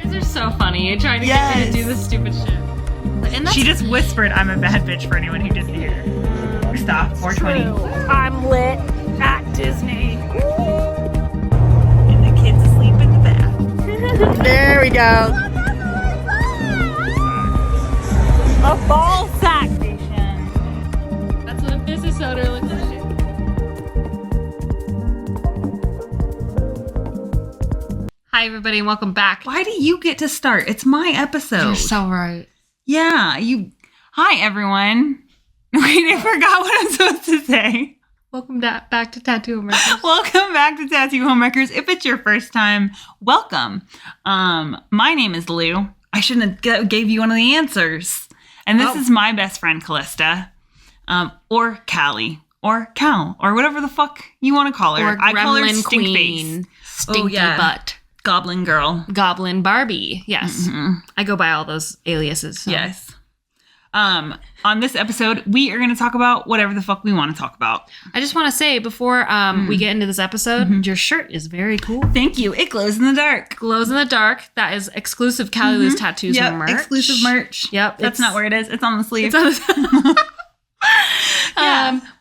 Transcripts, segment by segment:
guys are so funny. You're trying to get me to do this stupid shit. And she just whispered, "I'm a bad bitch," for anyone who didn't hear. Stop. 420. I'm lit at Disney. And the kids asleep in the bath. There we go. A ball sack station. That's what a business owner looks like. Hi, everybody, and welcome back. Why do you get to start? It's my episode. You're so right. Yeah, you. Hi, everyone. Wait, I forgot what I'm supposed to say. Welcome back to Tattoo Homemakers. Welcome back to Tattoo Homemakers. If it's your first time, welcome. My name is Lou. I shouldn't have gave you one of the answers. And this is my best friend, Callista. Or Callie. Or Cal. Or whatever the fuck you want to call her. Or I call her Gremlin Stink Queen. Face. Stinky butt. Goblin Girl. Goblin Barbie. Yes. Mm-hmm. I go by all those aliases. So. Yes. On this episode, we are going to talk about whatever the fuck we want to talk about. I just want to say before we get into this episode, your shirt is very cool. Thank you. It glows in the dark. Glows in the dark. That is exclusive Callie Lou's Tattoos merch. Exclusive merch. Yep. That's not where it is. It's on the sleeve. It's on the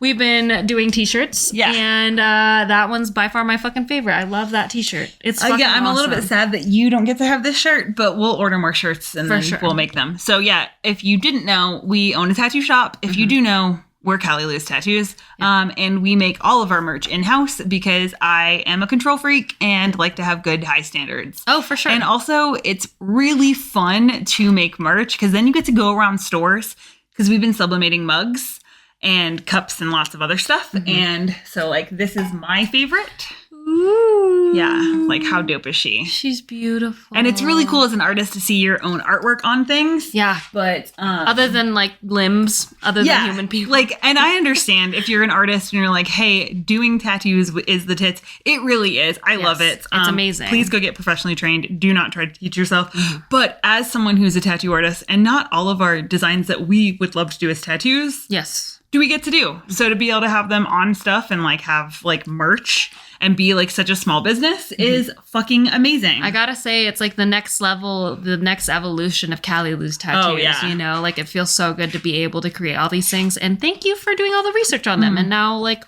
we've been doing t-shirts. Yeah. And that one's by far my fucking favorite. I love that t-shirt. It's fucking I'm a little awesome. bit sad that you don't get to have this shirt, but we'll order more shirts and then we'll make them. So yeah, if you didn't know, we own a tattoo shop. If you do know, we're Callie Lou's Tattoos. And we make all of our merch in-house because I am a control freak and like to have good high standards. Oh, for sure. And also it's really fun to make merch because then you get to go around stores because we've been sublimating mugs and cups and lots of other stuff. And so like this is my favorite. Ooh. Yeah, like how dope is she? She's beautiful. And it's really cool as an artist to see your own artwork on things. Yeah. But other than like limbs, other than human people. Like, and I understand if you're an artist and you're like, hey, doing tattoos is the tits. It really is. I love it. It's amazing. Please go get professionally trained. Do not try to teach yourself. But as someone who's a tattoo artist, and not all of our designs that we would love to do as tattoos. Yes. Do we get to do. So to be able to have them on stuff and like have like merch and be like such a small business is fucking amazing. I gotta say, it's like the next level, the next evolution of Callie Lou's Tattoos. Oh, yeah. You know, like it feels so good to be able to create all these things. And thank you for doing all the research on them. And now like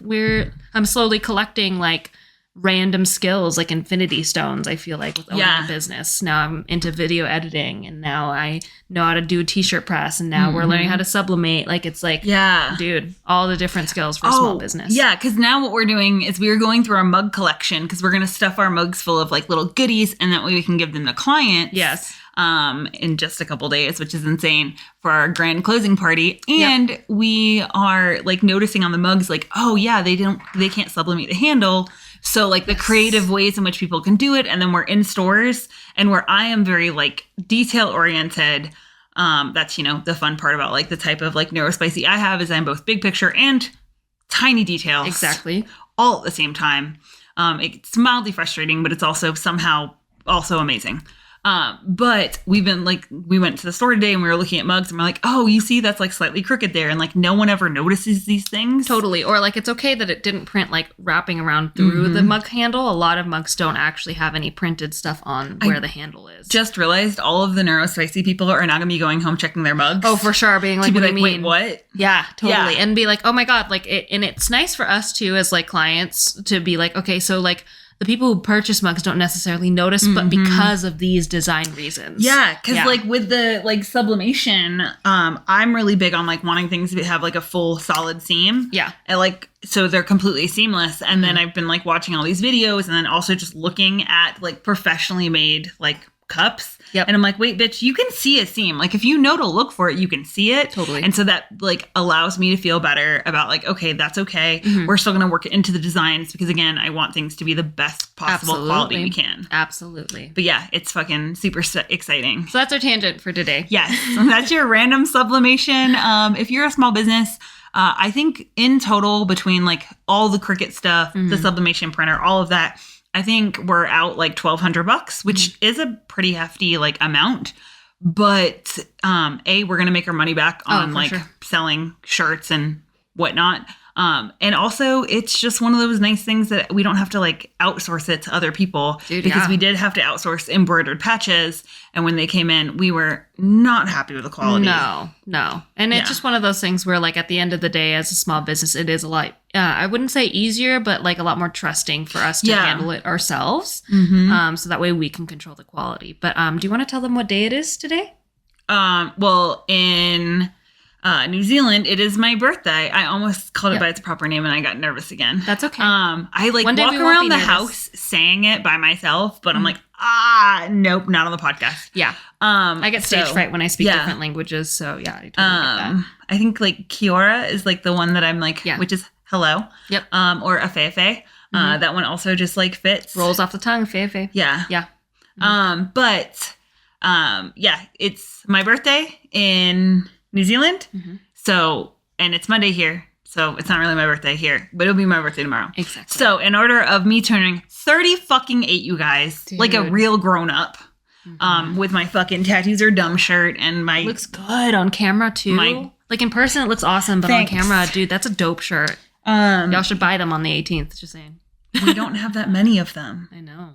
I'm slowly collecting like random skills like infinity stones. I feel like with owning a business. Now I'm into video editing and now I know how to do a t-shirt press and now we're learning how to sublimate. Like it's like, dude, all the different skills for a small business. Yeah, because now what we're doing is we are going through our mug collection because we're going to stuff our mugs full of like little goodies and that way we can give them to clients. Yes. In just a couple days, which is insane for our grand closing party. And we are like noticing on the mugs like, oh yeah, they can't sublimate the handle. So like the creative ways in which people can do it. And then we're in stores and where I am very like detail oriented. That's, you know, the fun part about like the type of like Neurospicy I have is I'm both big picture and tiny details. Exactly. All at the same time. It's mildly frustrating, but it's also somehow also amazing. But we've been like, we went to the store today and we were looking at mugs and we're like, oh, you see that's like slightly crooked there. And like no one ever notices these things. Totally. Or like, it's okay that it didn't print like wrapping around through the mug handle. A lot of mugs don't actually have any printed stuff on where the handle is. Just realized all of the Neurospicy people are now gonna be going home checking their mugs. Oh, for sure. Being like, to be what like, do you mean? Wait, what? Yeah, totally. Yeah. And be like, oh my God, like and it's nice for us too, as like clients to be like, okay, so like, the people who purchase mugs don't necessarily notice, but because of these design reasons. Yeah, because like with the like sublimation, I'm really big on like wanting things to have like a full solid seam. Yeah. And like, so they're completely seamless. And then I've been like watching all these videos and then also just looking at like professionally made like cups. Yep. And I'm like, wait, bitch, you can see a seam. Like if you know to look for it, you can see it. Totally. And so that like allows me to feel better about like, okay, that's okay. We're still going to work it into the designs because again, I want things to be the best possible quality we can. Absolutely. But yeah, it's fucking super exciting. So that's our tangent for today. Yes. That's your random sublimation. If you're a small business, I think in total between like all the Cricut stuff, the sublimation printer, all of that, I think we're out like $1,200, which is a pretty hefty like amount. But we're gonna make our money back on like selling shirts and whatnot. And also, it's just one of those nice things that we don't have to like outsource it to other people. Dude, because yeah. we did have to outsource embroidered patches. And when they came in, we were not happy with the quality. No. And it's just one of those things where like at the end of the day, as a small business, it is a lot, I wouldn't say easier, but like a lot more trusting for us to handle it ourselves. So that way we can control the quality. But do you want to tell them what day it is today? Well, in New Zealand, it is my birthday. I almost called it by its proper name and I got nervous again. That's okay. I like walk around the house saying it by myself, but I'm like, nope, not on the podcast. Yeah. I get stage fright when I speak different languages. So yeah, I totally get that. I think like Kiora is like the one that I'm like, which is hello. Yep. Or Afefe. That one also just like fits. Rolls off the tongue, Afefe. Yeah. Yeah. It's my birthday in New Zealand. So, and it's Monday here. So it's not really my birthday here, but it'll be my birthday tomorrow. Exactly. So in order of me turning 30 you guys, Dude. like a real grown up, with my fucking tattoos are dumb shirt and my looks good on camera too. Like in person, it looks awesome, but on camera, dude, that's a dope shirt. Y'all should buy them on the 18th. Just saying. We don't have that many of them. I know.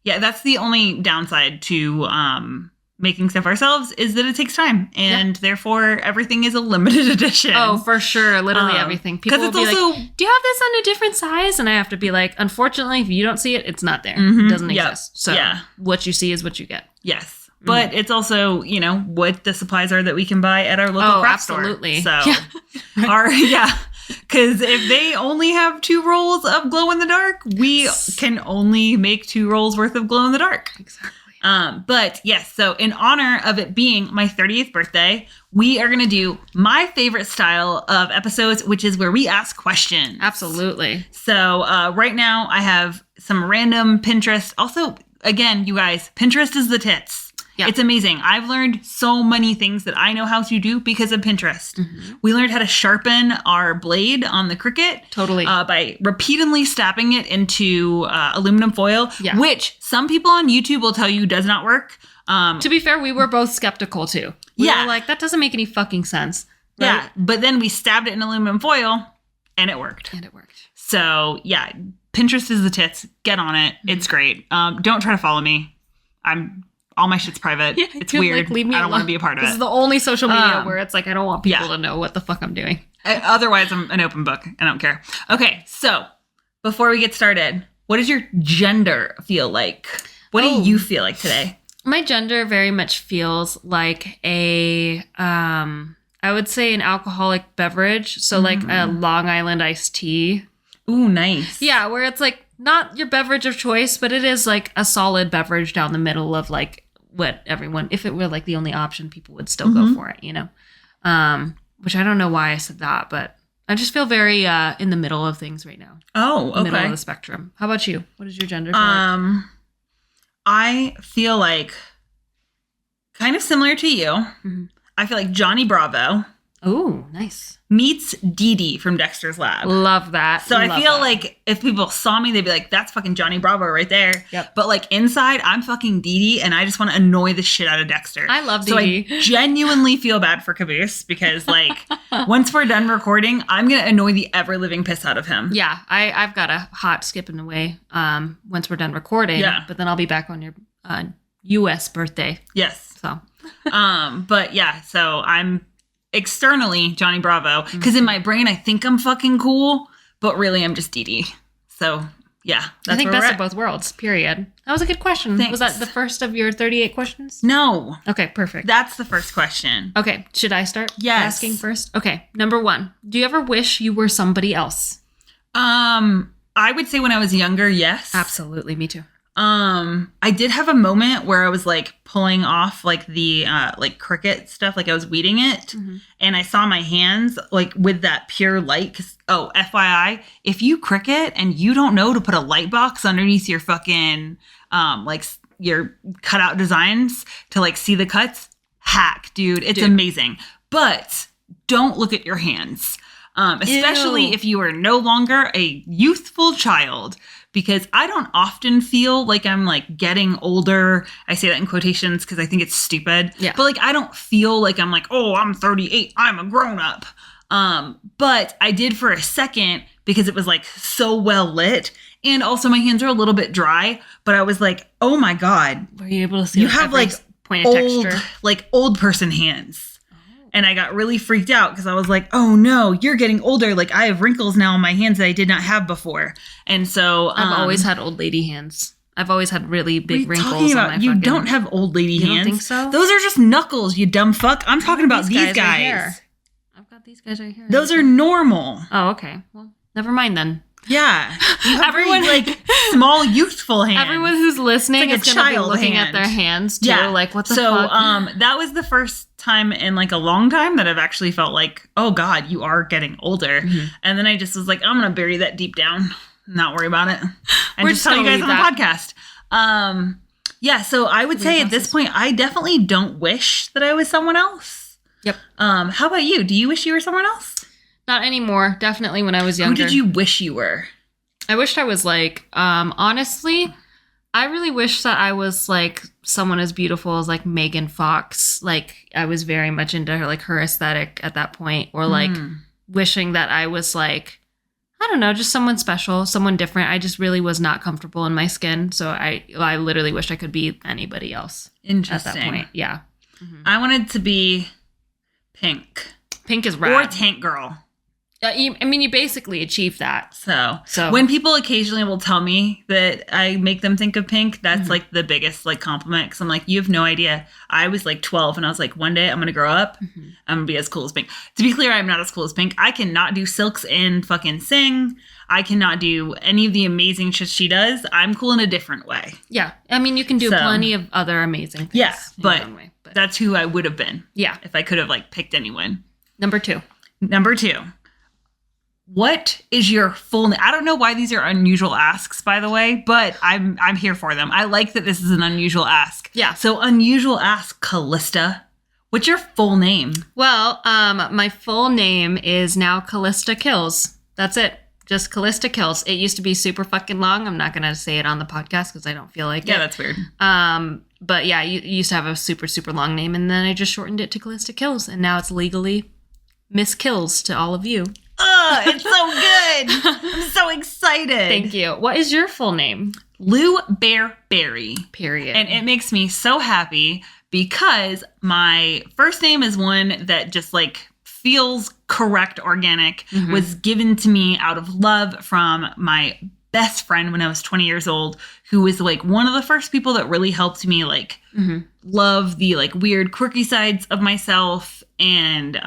Yeah, that's the only downside to making stuff ourselves is that it takes time, and therefore everything is a limited edition. Oh, for sure, literally everything. People will be also, like, "Do you have this on a different size?" And I have to be like, "Unfortunately, if you don't see it, it's not there. It doesn't exist. So what you see is what you get." Yes, but it's also what the supplies are that we can buy at our local craft absolutely. store. So because if they only have 2 rolls of glow in the dark, we can only make 2 rolls worth of glow in the dark. Exactly. But yes, so in honor of it being my 30th birthday, we are going to do my favorite style of episodes, which is where we ask questions. Absolutely. So right now I have some random Pinterest. Also, again, you guys, Pinterest is the tits. Yeah. It's amazing. I've learned so many things that I know how to do because of Pinterest. We learned how to sharpen our blade on the Cricut. Totally. By repeatedly stabbing it into aluminum foil, which some people on YouTube will tell you does not work. To be fair, we were both skeptical too. We were like, that doesn't make any fucking sense. Right? Yeah. But then we stabbed it in aluminum foil and it worked. So yeah, Pinterest is the tits. Get on it. It's great. Don't try to follow me. All my shit's private. It's weird. Leave me I don't want to be a part of it. This is the only social media where it's like, I don't want people to know what the fuck I'm doing. Otherwise, I'm an open book. I don't care. Okay, so before we get started, what does your gender feel like? What do you feel like today? My gender very much feels like a, I would say an alcoholic beverage. So like a Long Island iced tea. Ooh, nice. Yeah, where it's like, not your beverage of choice, but it is like a solid beverage down the middle of like what everyone, if it were like the only option, people would still go for it, which I don't know why I said that, but I just feel very in the middle of things right now. Oh, okay. Middle of the spectrum. How about you? What is your gender feel like? I feel like kind of similar to you. I feel like Johnny Bravo. Oh, nice. Meets Dee Dee from Dexter's Lab. Love that. So I feel like if people saw me, they'd be like, that's fucking Johnny Bravo right there. Yep. But like inside, I'm fucking Dee Dee and I just want to annoy the shit out of Dexter. I love Dee Dee. So I genuinely feel bad for Caboose because like once we're done recording, I'm going to annoy the ever living piss out of him. Yeah. I've got a hot skipping away once we're done recording. Yeah. But then I'll be back on your U.S. birthday. Yes. So. But yeah, so I'm externally Johnny Bravo because in my brain I think I'm fucking cool, but really I'm just Dee Dee. So yeah, I think best of both worlds. Period. That was a good question. Thanks. Was that the first of your 38 questions? No. Okay, perfect. That's the first question. Okay, should I start asking first? Okay, number 1. Do you ever wish you were somebody else? I would say when I was younger, yes. Absolutely, me too. I did have a moment where I was like pulling off like the like Cricut stuff, like I was weeding it, and I saw my hands like with that pure light. Cause FYI, if you Cricut and you don't know to put a light box underneath your fucking like your cutout designs to like see the cuts, hack, dude. It's amazing. But don't look at your hands, especially if you are no longer a youthful child. Because I don't often feel like I'm like getting older. I say that in quotations because I think it's stupid. Yeah. But like I don't feel like I'm like, oh, I'm 38. I'm a grown up. But I did for a second because it was like so well lit. And also my hands are a little bit dry, but I was like, oh my God. Were you able to see you have like point of texture? Like old person hands. And I got really freaked out because I was like, oh no, you're getting older. Like I have wrinkles now on my hands that I did not have before. And so I've always had old lady hands. I've always had really big wrinkles on my You don't have old lady hands. You don't think so? Those are just knuckles, you dumb fuck. I'm talking about these guys. I've got these guys right here. Those are normal. Oh, okay. Well, never mind then. Yeah. Everyone like small, youthful hands. Everyone who's listening like is going to be looking at their hands too. Yeah. Like, what the fuck? So that was the first time in like a long time that I've actually felt like, oh God, you are getting older. Mm-hmm. And then I just was like, I'm going to bury that deep down. Not worry about it. And just tell you guys on the podcast. Yeah, so I would say at this point, I definitely don't wish that I was someone else. Yep. How about you? Do you wish you were someone else? Not anymore. Definitely when I was younger. Who did you wish you were? I wished I was like, honestly, I really wish that I was like someone as beautiful as like Megan Fox. Like I was very much into her, like her aesthetic at that point, or like wishing that I was like, I don't know, just someone special, someone different. I just really was not comfortable in my skin. So I literally wished I could be anybody else. Interesting. At that point. Yeah. Mm-hmm. I wanted to be Pink. Pink is rad. Or Tank Girl. I mean, you basically achieved that. So when people occasionally will tell me that I make them think of Pink, that's like the biggest like compliment. Because I'm like, you have no idea. I was like 12 and I was like, one day I'm going to grow up. I'm going to be as cool as Pink. To be clear, I'm not as cool as Pink. I cannot do silks and fucking sing. I cannot do any of the amazing shit she does. I'm cool in a different way. Yeah. I mean, you can do plenty of other amazing things. Yeah, but that's who I would have been. Yeah. If I could have like picked anyone. Number two. What is your full name? I don't know why these are unusual asks, by the way, but I'm here for them. I like that this is an unusual ask. Yeah. So unusual ask, Callista. What's your full name? Well, my full name is now Callista Kills. That's it. Just Callista Kills. It used to be super fucking long. I'm not going to say it on the podcast because I don't feel like it. Yeah, that's weird. But yeah, you used to have a super, super long name, and then I just shortened it to Callista Kills, and now it's legally Miss Kills to all of you. Oh, it's so good. I'm so excited. Thank you. What is your full name? Lou Bear Berry. Period. And it makes me so happy because my first name is one that just like feels correct, organic, was given to me out of love from my best friend when I was 20 years old, who was like one of the first people that really helped me like love the like weird quirky sides of myself and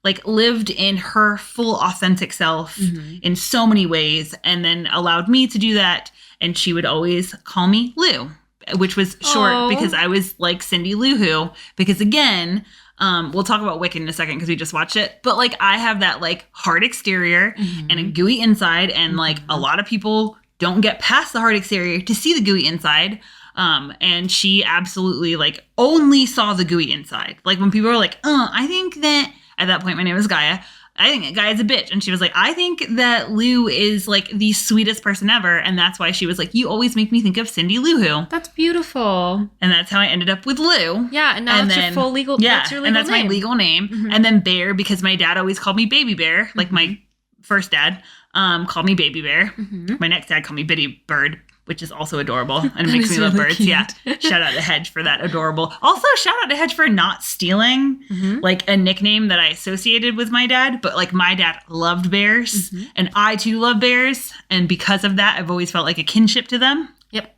like lived in her full authentic self in so many ways, and then allowed me to do that. And she would always call me Lou, which was short because I was like Cindy Lou Who, because again, we'll talk about Wicked in a second because we just watched it. But like I have that like hard exterior and a gooey inside, and like a lot of people don't get past the hard exterior to see the gooey inside. And she absolutely like only saw the gooey inside. Like when people were like, I think that at that point my name was Gaia. I think Gaia's a bitch. And she was like, I think that Lou is like the sweetest person ever. And that's why she was like, you always make me think of Cindy Lou Who. That's beautiful. And that's how I ended up with Lou. Yeah. And now that's your full legal, that's your legal and that's name. My legal name. And then Bear, because my dad always called me Baby Bear. Like my first dad called me Baby Bear. My next dad called me Bitty Bird, which is also adorable. And it makes me love birds. Cute. Yeah. Shout out to Hedge for that adorable. Also, shout out to Hedge for not stealing like a nickname that I associated with my dad. But like my dad loved bears and I too love bears. And because of that, I've always felt like a kinship to them. Yep.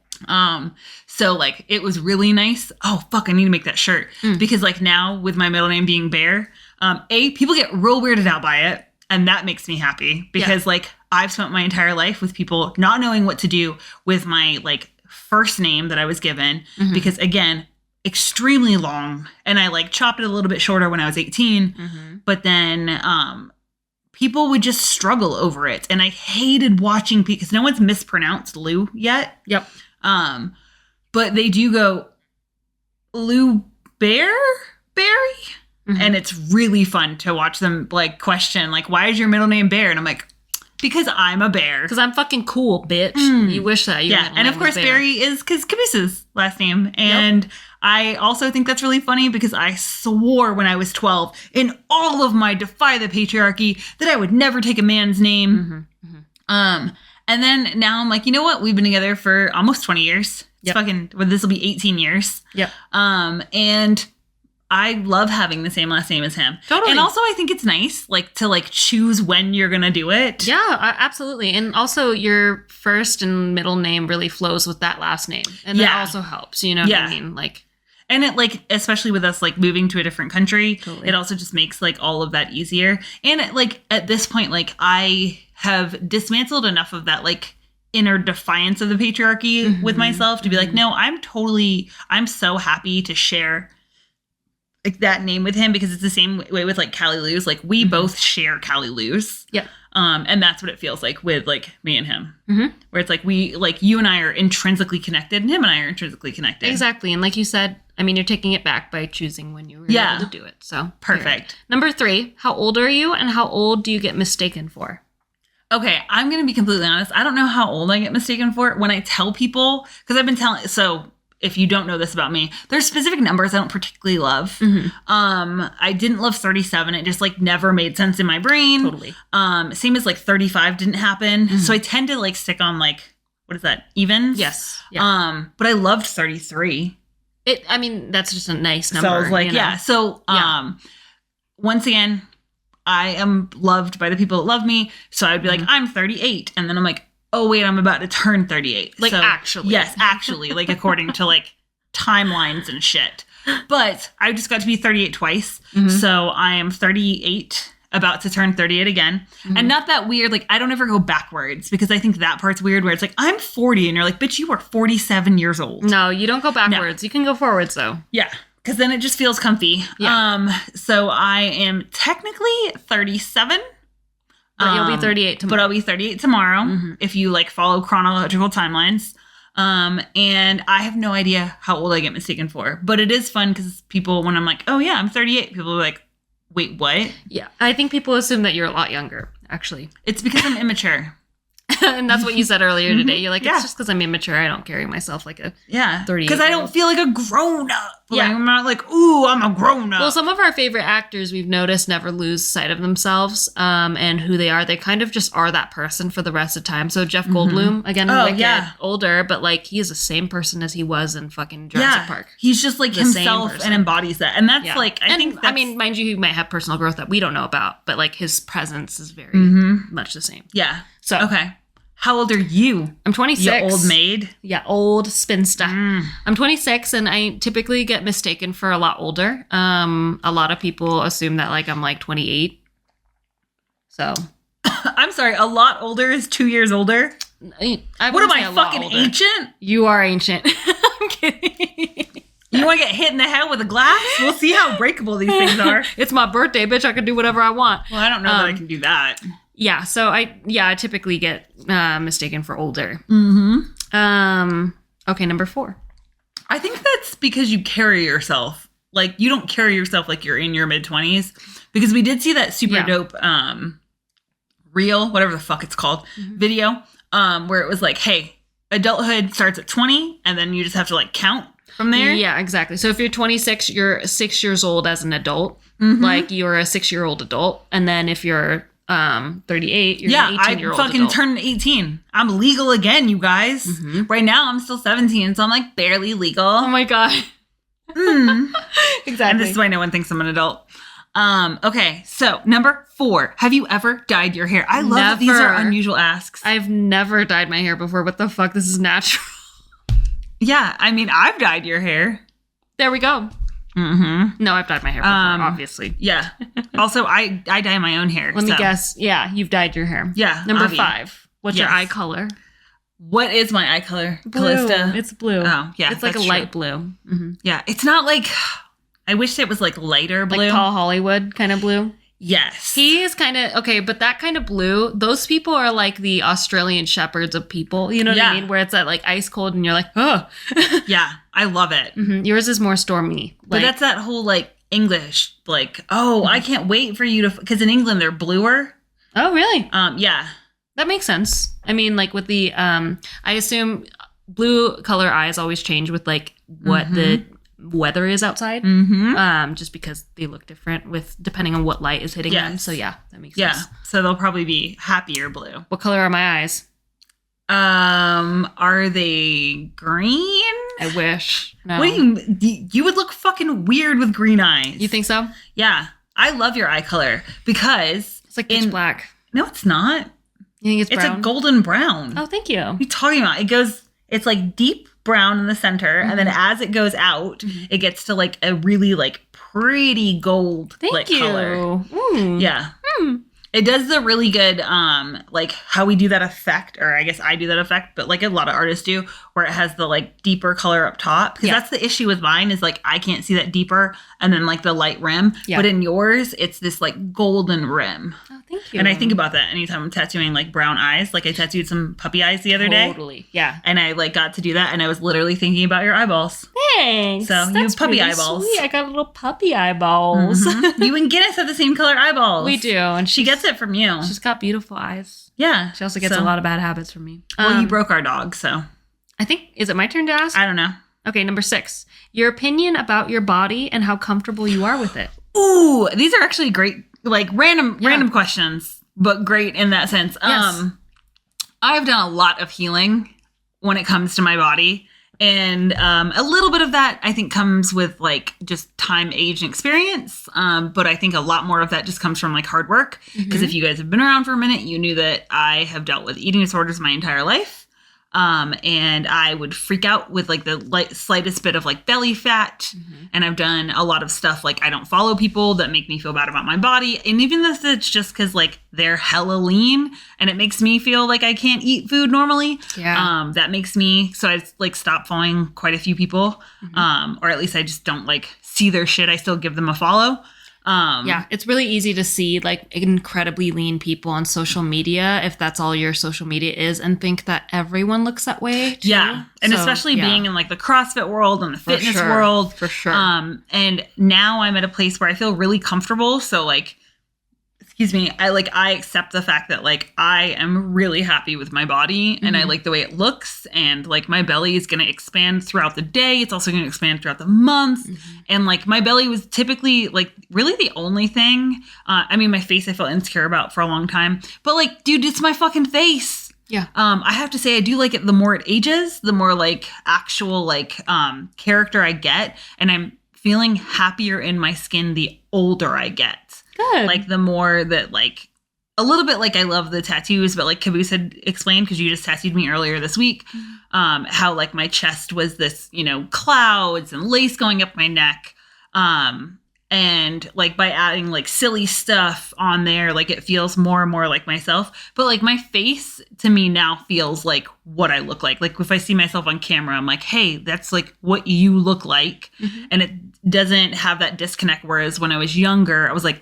So like it was really nice. Oh, fuck, I need to make that shirt. Because like now with my middle name being Bear, people get real weirded out by it. And that makes me happy because like I've spent my entire life with people not knowing what to do with my like first name that I was given because again, extremely long, and I like chopped it a little bit shorter when I was 18, but then people would just struggle over it. And I hated watching because no one's mispronounced Lou yet. Yep. But they do go Lou Berry? And it's really fun to watch them like question, like, why is your middle name Bear? And I'm like, because I'm a bear. Because I'm fucking cool, bitch. You wish that. Yeah, and of course Barry is because Cabooses' last name. And I also think that's really funny because I swore when I was 12 in all of my Defy the Patriarchy that I would never take a man's name. And then now I'm like, you know what? We've been together for almost 20 years. It's fucking, well, this will be 18 years. Yep. And I love having the same last name as him. Totally. And also I think it's nice, like, to, like, choose when you're going to do it. Yeah, absolutely. And also your first and middle name really flows with that last name. And that also helps, you know what I mean? Like, and it, like, especially with us, like, moving to a different country, totally. It also just makes, like, all of that easier. And, like, at this point, like, I have dismantled enough of that, like, inner defiance of the patriarchy with myself to be like, no, I'm so happy to share, like, that name with him, because it's the same way with, like, Callie Lou's. Like, we both share Callie Lou's. Yeah. And that's what it feels like with, like, me and him. Where it's like you and I are intrinsically connected, and him and I are intrinsically connected. Exactly. And like you said, I mean, you're taking it back by choosing when you were able to do it. So perfect. Number 3, how old are you, and how old do you get mistaken for? Okay, I'm going to be completely honest. I don't know how old I get mistaken for. When I tell people, because I've been telling, so if you don't know this about me, there's specific numbers I don't particularly love. I didn't love 37. It just, like, never made sense in my brain. Totally. Same as, like, 35 didn't happen. So I tend to, like, stick on, like, what is that? Evens? Yes. Yeah. But I loved 33. I mean, that's just a nice number. So I was like, you know? So, once again, I am loved by the people that love me. So I'd be like, I'm 38. And then I'm like, oh, wait, I'm about to turn 38. Like, so, actually. Yes, actually. Like, according to, like, timelines and shit. But I just got to be 38 twice. So I am 38, about to turn 38 again. And not that weird. Like, I don't ever go backwards, because I think that part's weird, where it's like, I'm 40. And you're like, bitch, you are 47 years old. No, you don't go backwards. No. You can go forwards, though. Yeah. Because then it just feels comfy. Yeah. So I am technically 37. But you'll be 38 tomorrow. But I'll be 38 tomorrow, if you, like, follow chronological timelines. And I have no idea how old I get mistaken for. But it is fun, because people, when I'm like, oh, yeah, I'm 38, people are like, wait, what? Yeah. I think people assume that you're a lot younger, actually. It's because I'm immature. And that's what you said earlier today. You're like, it's just because I'm immature. I don't carry myself like a 38. Because I don't feel like a grown up. Yeah. Like, I'm not like, ooh, I'm a grown up. Well, some of our favorite actors we've noticed never lose sight of themselves and who they are. They kind of just are that person for the rest of time. So Jeff Goldblum, again, older, but, like, he is the same person as he was in fucking Jurassic Park. He's just, like, himself and embodies that. And that's like, I think that's... I mean, mind you, he might have personal growth that we don't know about, but, like, his presence is very much the same. Yeah. So, okay. How old are you? I'm 26. You old maid? Yeah, old spinster. I'm 26, and I typically get mistaken for a lot older. A lot of people assume that, like, I'm, like, 28. So. I'm sorry, a lot older is 2 years older? What am I, fucking ancient? You are ancient. I'm kidding. You want to get hit in the head with a glass? We'll see how breakable these things are. It's my birthday, bitch. I can do whatever I want. Well, I don't know that I can do that. Yeah, so I typically get mistaken for older. Okay, number 4. I think that's because you carry yourself. Like, you don't carry yourself like you're in your mid-20s. Because we did see that super dope reel, whatever the fuck it's called, video, where it was like, hey, adulthood starts at 20, and then you just have to, like, count from there. Yeah, exactly. So if you're 26, you're 6 years old as an adult. Like, you're a 6-year-old adult. And then if you're 38, you're an 18-year-old I fucking adult. turned 18. I'm legal again, you guys. Right now, I'm still 17, so I'm, like, barely legal. Oh my God. Exactly. And this is why no one thinks I'm an adult. Okay, so number 4. Have you ever dyed your hair? I love that these are unusual asks. I've never dyed my hair before. What the fuck? This is natural. Yeah, I mean, I've dyed your hair. There we go. No, I've dyed my hair before, obviously. Yeah. Also, I dye my own hair. Let me guess. Yeah, you've dyed your hair. Yeah. Number 5. What's your eye color? What is my eye color? Blue. Callista. It's blue. Oh, yeah. It's like a light blue. Yeah. It's not like... I wish it was, like, lighter blue. Like tall Hollywood kind of blue? Yes. He is kind of... Okay, but that kind of blue, those people are like the Australian shepherds of people. You know what I mean? Where it's that, like, ice cold and you're like, oh. Yeah. I love it. Yours is more stormy. But that's that whole, like, English, like, oh, I can't wait for you to... Because in England, they're bluer. Oh, really? Yeah. That makes sense. I mean, like with the, I assume blue color eyes always change with like what the weather is outside. Just because they look different with depending on what light is hitting them. So yeah, that makes sense. Yeah. So they'll probably be happier blue. What color are my eyes? Are they green? I wish. No. What do you would look fucking weird with green eyes. You think so? Yeah. I love your eye color because it's like pitch black. No, it's not. You think it's brown? It's a golden brown. Oh, thank you. What are you talking about? It's like deep brown in the center, and then as it goes out, it gets to like a really like pretty gold color. Yeah. It does the really good, like how we do that effect, or I guess I do that effect, but like a lot of artists do, where it has the like deeper color up top. Because that's the issue with mine is like I can't see that deeper and then like the light rim. Yeah. But in yours, it's this like golden rim. Oh, thank you. And I think about that anytime I'm tattooing like brown eyes. Like I tattooed some puppy eyes the other day. Totally. Yeah. And I like got to do that, and I was literally thinking about your eyeballs. Thanks. So that's you have puppy eyeballs. Sweet. I got little puppy eyeballs. You and Guinness have the same color eyeballs. We do, and she gets it from you. She's got beautiful eyes. Yeah. She also gets a lot of bad habits from me. Well, you broke our dog, so. I think, is it my turn to ask? I don't know. Okay, number 6. Your opinion about your body and how comfortable you are with it. Ooh, these are actually great, like random questions, but great in that sense. Yes. I've done a lot of healing when it comes to my body. And a little bit of that, I think, comes with like just time, age, and experience. But I think a lot more of that just comes from like hard work. Because if you guys have been around for a minute, you knew that I have dealt with eating disorders my entire life. And I would freak out with like the slightest bit of like belly fat. And I've done a lot of stuff like I don't follow people that make me feel bad about my body. And even if it's just because like they're hella lean and it makes me feel like I can't eat food normally. Yeah. That makes me, so I like stop following quite a few people. Or at least I just don't like see their shit. I still give them a follow. Yeah, it's really easy to see like incredibly lean people on social media, if that's all your social media is, and think that everyone looks that way too. Yeah, and so, especially being in like the CrossFit world and the fitness world. For sure. And now I'm at a place where I feel really comfortable. So like, excuse me, I accept the fact that like I am really happy with my body and I like the way it looks, and like my belly is going to expand throughout the day. It's also going to expand throughout the month. And like my belly was typically like really the only thing. I mean, my face I felt insecure about for a long time, but like, dude, it's my fucking face. Yeah. I have to say I do like it. The more it ages, the more like actual like character I get, and I'm feeling happier in my skin the older I get. Good. Like the more that like a little bit like I love the tattoos, but like Caboose had explained, because you just tattooed me earlier this week, how like my chest was this, you know, clouds and lace going up my neck. And like by adding like silly stuff on there, like it feels more and more like myself. But like my face to me now feels like what I look like. Like if I see myself on camera, I'm like, hey, that's like what you look like. And it doesn't have that disconnect. Whereas when I was younger, I was like,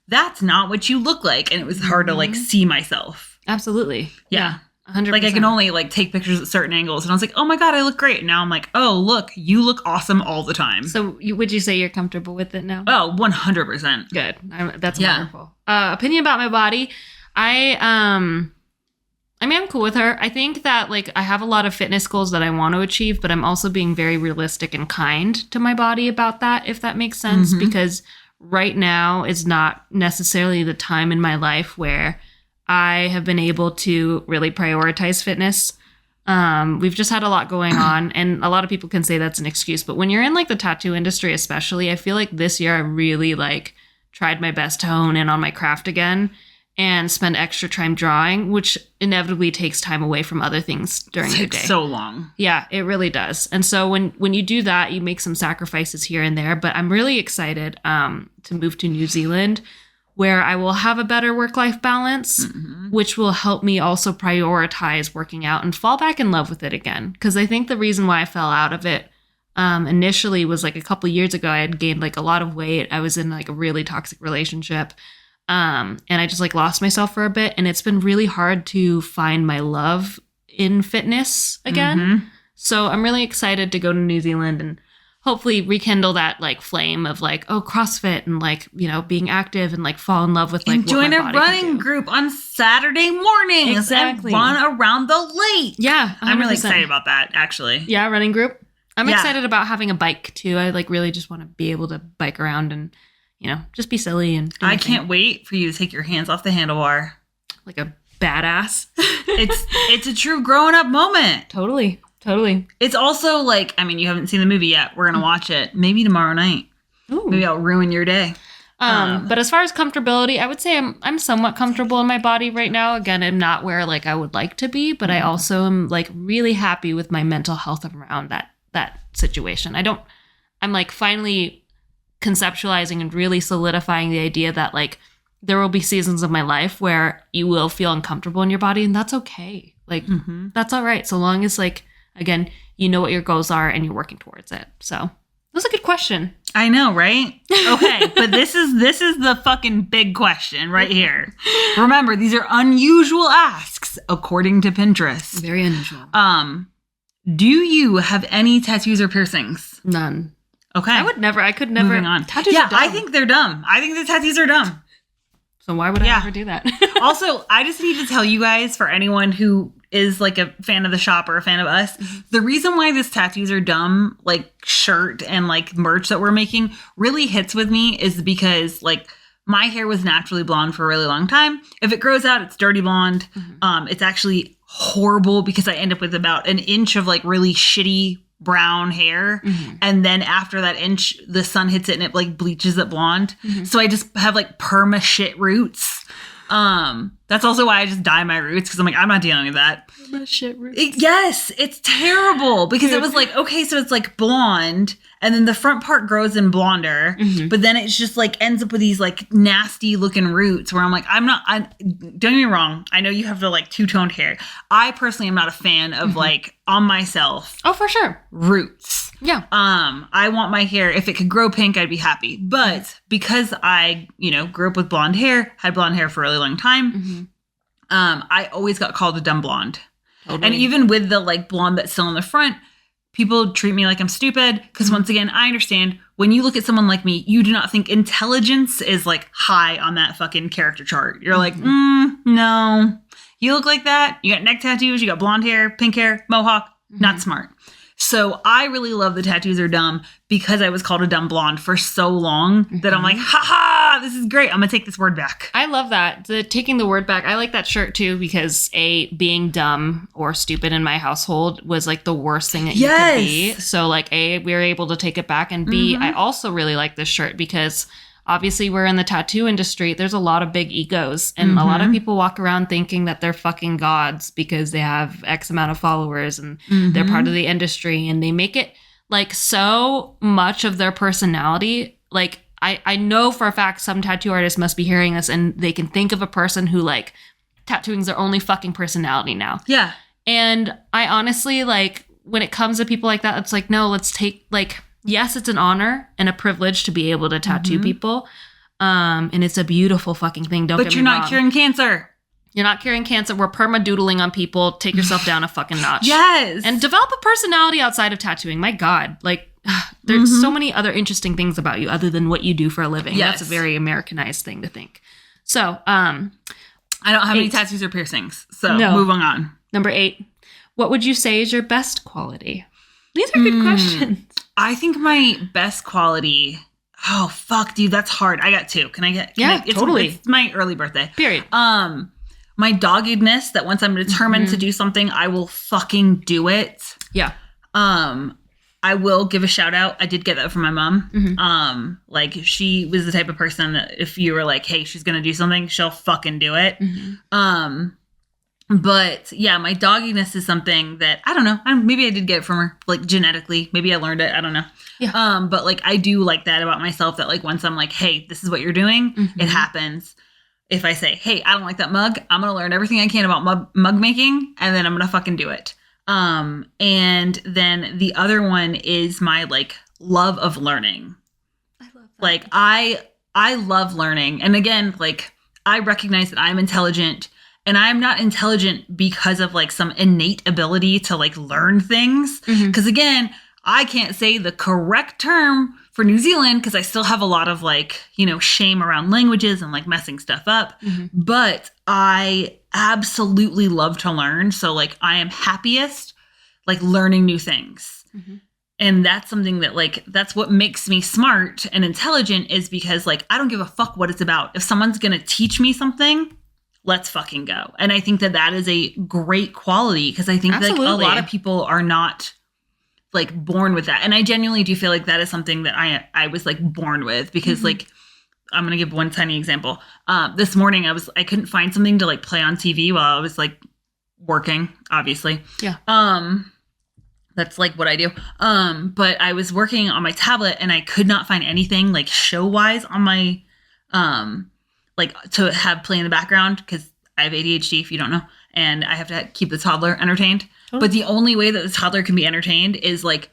that's not what you look like. And it was hard to like see myself. Absolutely. Yeah. 100%. Like I can only like take pictures at certain angles, and I was like, oh my God, I look great. And now I'm like, oh, look, you look awesome all the time. So would you say you're comfortable with it now? Oh, 100%. Good. That's wonderful. Opinion about my body. I mean, I'm cool with her. I think that like I have a lot of fitness goals that I want to achieve, but I'm also being very realistic and kind to my body about that, if that makes sense, because right now is not necessarily the time in my life where I have been able to really prioritize fitness. We've just had a lot going on, and a lot of people can say that's an excuse, but when you're in like the tattoo industry, especially, I feel like this year I really like tried my best to hone in on my craft again and spend extra time drawing, which inevitably takes time away from other things during your day. So long. Yeah, it really does. And so when you do that, you make some sacrifices here and there, but I'm really excited to move to New Zealand, where I will have a better work-life balance, which will help me also prioritize working out and fall back in love with it again. Because I think the reason why I fell out of it initially was like a couple years ago, I had gained like a lot of weight. I was in like a really toxic relationship. And I just like lost myself for a bit. And it's been really hard to find my love in fitness again. So I'm really excited to go to New Zealand and hopefully rekindle that like flame of like, oh, CrossFit and like, you know, being active and like fall in love with like and join a running group on Saturday mornings. Exactly. And run around the lake. Yeah. 100%. I'm really excited about that, actually. Yeah, running group. I'm excited about having a bike too. I like really just want to be able to bike around and, you know, just be silly and I can't wait for you to take your hands off the handlebar. Like a badass. It's a true growing up moment. Totally. It's also like, I mean, you haven't seen the movie yet. We're going to watch it maybe tomorrow night. Ooh. Maybe I'll ruin your day. But as far as comfortability, I would say I'm somewhat comfortable in my body right now. Again, I'm not where like I would like to be, but I also am like really happy with my mental health around that situation. I'm like finally conceptualizing and really solidifying the idea that like there will be seasons of my life where you will feel uncomfortable in your body, and that's okay. Like that's all right. So long as like, again, you know what your goals are and you're working towards it. So that was a good question. I know, right? Okay, but this is the fucking big question right here. Remember, these are unusual asks according to Pinterest. Very unusual. Do you have any tattoos or piercings? None. Okay. I could never. Moving on. Tattoos are dumb. I think they're dumb. I think the tattoos are dumb. So why would I ever do that? Also, I just need to tell you guys, for anyone who is like a fan of the shop or a fan of us, the reason why this tattoos are dumb, like shirt and like merch that we're making really hits with me is because like my hair was naturally blonde for a really long time. If it grows out, it's dirty blonde. It's actually horrible because I end up with about an inch of like really shitty brown hair. And then after that inch, the sun hits it and it like bleaches it blonde. So I just have like perma shit roots. That's also why I just dye my roots, because I'm like, I'm not dealing with that. Perma shit roots. Yes, it's terrible because it was like, okay, so it's like blonde and then the front part grows in blonder, but then it's just like ends up with these like nasty looking roots where I'm like, don't get me wrong. I know you have the like two-toned hair. I personally am not a fan of like on myself. Oh, for sure. Roots. Yeah. I want my hair, if it could grow pink, I'd be happy. But because I, you know, grew up with blonde hair, had blonde hair for a really long time, I always got called a dumb blonde. Totally. And even with the like blonde that's still in the front, people treat me like I'm stupid because once again, I understand when you look at someone like me, you do not think intelligence is like high on that fucking character chart. You're like, no, you look like that. You got neck tattoos, you got blonde hair, pink hair, mohawk, not smart. So I really love the tattoos are dumb because I was called a dumb blonde for so long that I'm like, ha, this is great. I'm going to take this word back. I love that. Taking the word back. I like that shirt too because being dumb or stupid in my household was like the worst thing that you could be. So like we were able to take it back, and B, I also really like this shirt because obviously we're in the tattoo industry. There's a lot of big egos, and a lot of people walk around thinking that they're fucking gods because they have X amount of followers and they're part of the industry, and they make it like so much of their personality. Like I know for a fact some tattoo artists must be hearing this and they can think of a person who like tattooing's their only fucking personality now. Yeah. And I honestly like when it comes to people like that, it's like, no, let's take like, yes, it's an honor and a privilege to be able to tattoo people. And it's a beautiful fucking thing. Don't get me wrong. But you're not curing cancer. You're not curing cancer. We're perma-doodling on people. Take yourself down a fucking notch. Yes. And develop a personality outside of tattooing. My God. Like, there's so many other interesting things about you other than what you do for a living. Yes. That's a very Americanized thing to think. So, I don't have any tattoos or piercings. So, moving on. Number 8. What would you say is your best quality? These are good questions. I think my best quality. Oh, fuck, dude. That's hard. I got 2. Can I get? Totally. It's my early birthday. Period. My doggedness that once I'm determined to do something, I will fucking do it. Yeah. I will give a shout out. I did get that from my mom. Like she was the type of person that if you were like, hey, she's going to do something, she'll fucking do it. But yeah, my dogginess is something that I don't know. Maybe I did get it from her, like genetically. Maybe I learned it. I don't know. Yeah. But like I do like that about myself. That like once I'm like, hey, this is what you're doing, it happens. If I say, hey, I don't like that mug, I'm gonna learn everything I can about mug making, and then I'm gonna fucking do it. And then the other one is my like love of learning. I love that. Like I love learning, and again, like I recognize that I'm intelligent. And I'm not intelligent because of like some innate ability to like learn things. Because again, I can't say the correct term for New Zealand because I still have a lot of like, shame around languages and like messing stuff up. But I absolutely love to learn. So like I am happiest like learning new things. And that's something that like, that's what makes me smart and intelligent is because like, I don't give a fuck what it's about. If someone's going to teach me something, let's fucking go. And I think that that is a great quality because I think like a lot of people are not like born with that. And I genuinely do feel like that is something that I was like born with because like, I'm going to give one tiny example. This morning I couldn't find something to like play on TV while I was like working, obviously. Yeah. That's like what I do. But I was working on my tablet and I could not find anything like show wise on my, like to have play in the background because I have ADHD if you don't know. And I have to keep the toddler entertained. Oh. But the only way that the toddler can be entertained is like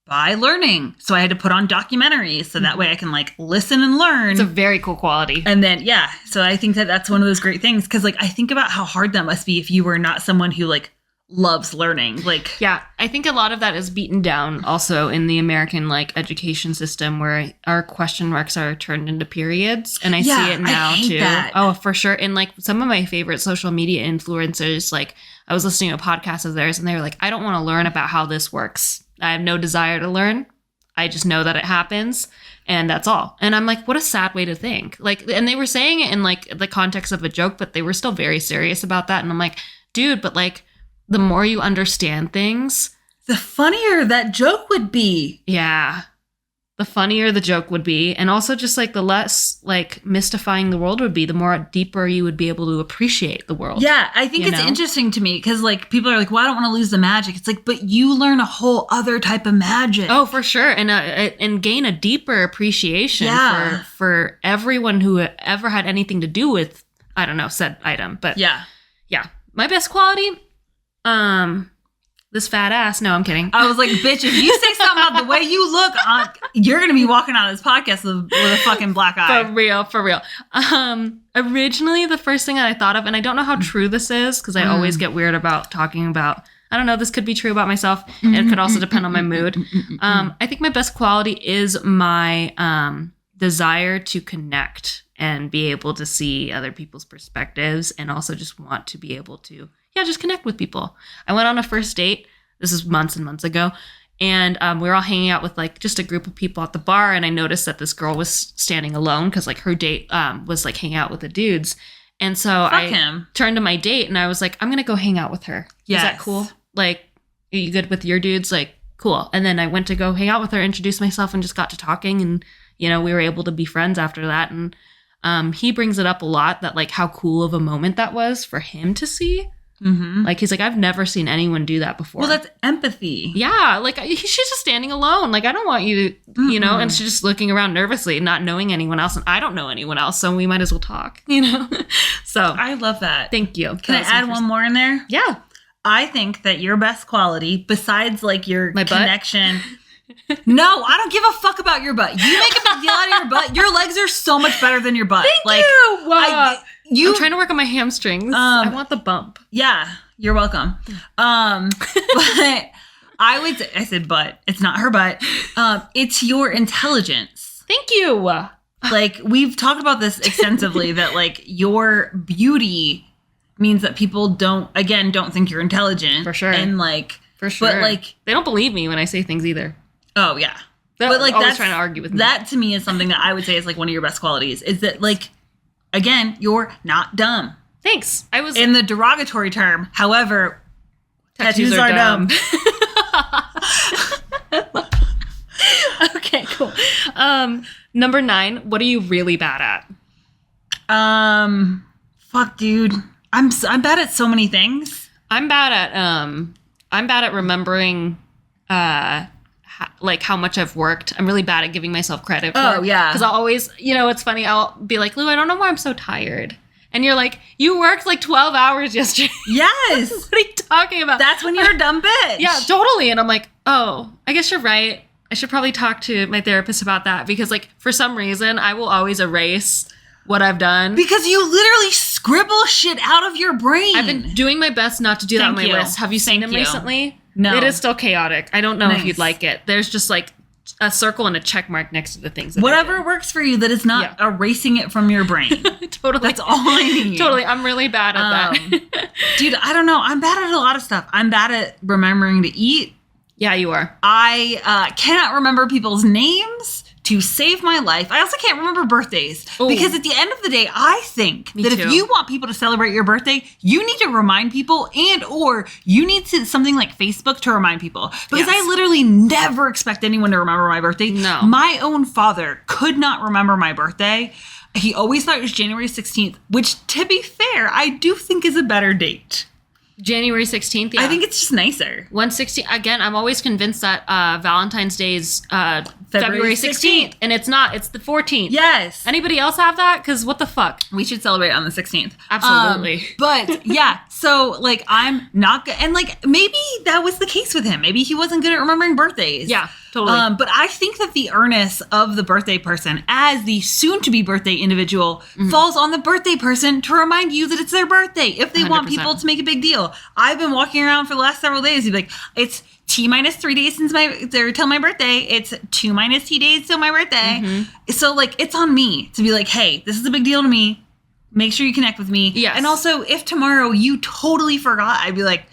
by learning. So I had to put on documentaries so that way I can like listen and learn. It's a very cool quality. And then, yeah. So I think that that's one of those great things. Cause like I think about how hard that must be if you were not someone who like loves learning. Like, yeah, I think a lot of that is beaten down also in the American like education system where our question marks are turned into periods. And I see it now too. That. Oh, for sure. And like some of my favorite social media influencers, like I was listening to a podcast of theirs and they were like, I don't want to learn about how this works. I have no desire to learn. I just know that it happens and that's all. And I'm like, what a sad way to think. Like, and they were saying it in like the context of a joke, but they were still very serious about that. And I'm like, dude, but like, the more you understand things, the funnier that joke would be. Yeah. The funnier the joke would be. And also just like the less like mystifying the world would be, the more deeper you would be able to appreciate the world. Yeah. I think it's interesting to me because like people are like, well, I don't want to lose the magic. It's like, but you learn a whole other type of magic. Oh, for sure. And gain a deeper appreciation for everyone who ever had anything to do with, I don't know, said item. But yeah. My best quality, this fat ass. No, I'm kidding. I was like, bitch, if you say something about the way you look, you're going to be walking out of this podcast with a fucking black eye. For real. Originally, the first thing that I thought of, and I don't know how true this is, because I always get weird about talking about, I don't know, this could be true about myself. And it could also depend on my mood. I think my best quality is my desire to connect and be able to see other people's perspectives and also just want to be able to just connect with people. I went on a first date. This is months and months ago. And we were all hanging out with like just a group of people at the bar. And I noticed that this girl was standing alone because like her date was like hanging out with the dudes. And so turned to my date and I was like, I'm going to go hang out with her. Yes. Is that cool? Like, are you good with your dudes? Like, cool. And then I went to go hang out with her, introduce myself and just got to talking. And, we were able to be friends after that. And he brings it up a lot that like how cool of a moment that was for him to see. Like he's like, I've never seen anyone do that before. Well, that's empathy. Yeah, like she's just standing alone. Like I don't want you to, and she's just looking around nervously, not knowing anyone else, and I don't know anyone else, so we might as well talk. So I love that. Thank you. Can I add one more in there? Yeah, I think that your best quality, besides like your connection. No, I don't give a fuck about your butt. You make a big deal out of your butt. Your legs are so much better than your butt. Thank you. Wow. I'm trying to work on my hamstrings. I want the bump. Yeah, you're welcome. But I said butt. It's not her butt. It's your intelligence. Thank you. Like we've talked about this extensively that like your beauty means that people don't think you're intelligent. For sure. And like, for sure. But like, they don't believe me when I say things either. Oh yeah. But like that's trying to argue with me. That to me is something that I would say is like one of your best qualities is that like, again, you're not dumb. Thanks. I was in the derogatory term. However, tattoos are dumb. Okay, cool. Number 9, what are you really bad at? Fuck, dude. I'm bad at so many things. I'm bad at remembering like how much I've worked. I'm really bad at giving myself credit for. Oh, yeah. Because I'll always, it's funny. I'll be like, Lou, I don't know why I'm so tired. And you're like, you worked like 12 hours yesterday. Yes. What are you talking about? That's when you're a dumb bitch. Yeah, totally. And I'm like, oh, I guess you're right. I should probably talk to my therapist about that. Because like, for some reason, I will always erase what I've done. Because you literally scribble shit out of your brain. I've been doing my best not to do that on my list. Have you seen him recently? No. It is still chaotic. I don't know if Nice. you'd like it. There's just like a circle and a check mark next to the things. Whatever works for you that is not erasing it from your brain. Totally. That's all I need. Totally. I'm really bad at that. Dude, I don't know. I'm bad at a lot of stuff. I'm bad at remembering to eat. Yeah, you are. I cannot remember people's names to save my life. I also can't remember birthdays. Ooh. Because at the end of the day, I think Me that too. if you want people to celebrate your birthday, you need to remind people and or you need something like Facebook to remind people. Because Yes. I literally never expect anyone to remember my birthday. No. My own father could not remember my birthday. He always thought it was January 16th, which, to be fair, I do think is a better date. January 16th. Yeah. I think it's just nicer. 116. Again, I'm always convinced that Valentine's Day is February 16th. And it's not. It's the 14th. Yes. Anybody else have that? Because what the fuck? We should celebrate on the 16th. Absolutely. But yeah, so like I'm not good. And like maybe that was the case with him. Maybe he wasn't good at remembering birthdays. Yeah, totally. But I think that the earnest of the birthday person as the soon to be birthday individual falls on the birthday person to remind you that it's their birthday if they want 100%. people to make a big deal. I've been walking around for the last several days. You'd be like, it's T minus 3 days till my birthday. It's 2 minus T days till my birthday. So like it's on me to be like, hey, this is a big deal to me. Make sure you connect with me. Yes. And also if tomorrow you totally forgot, I'd be like,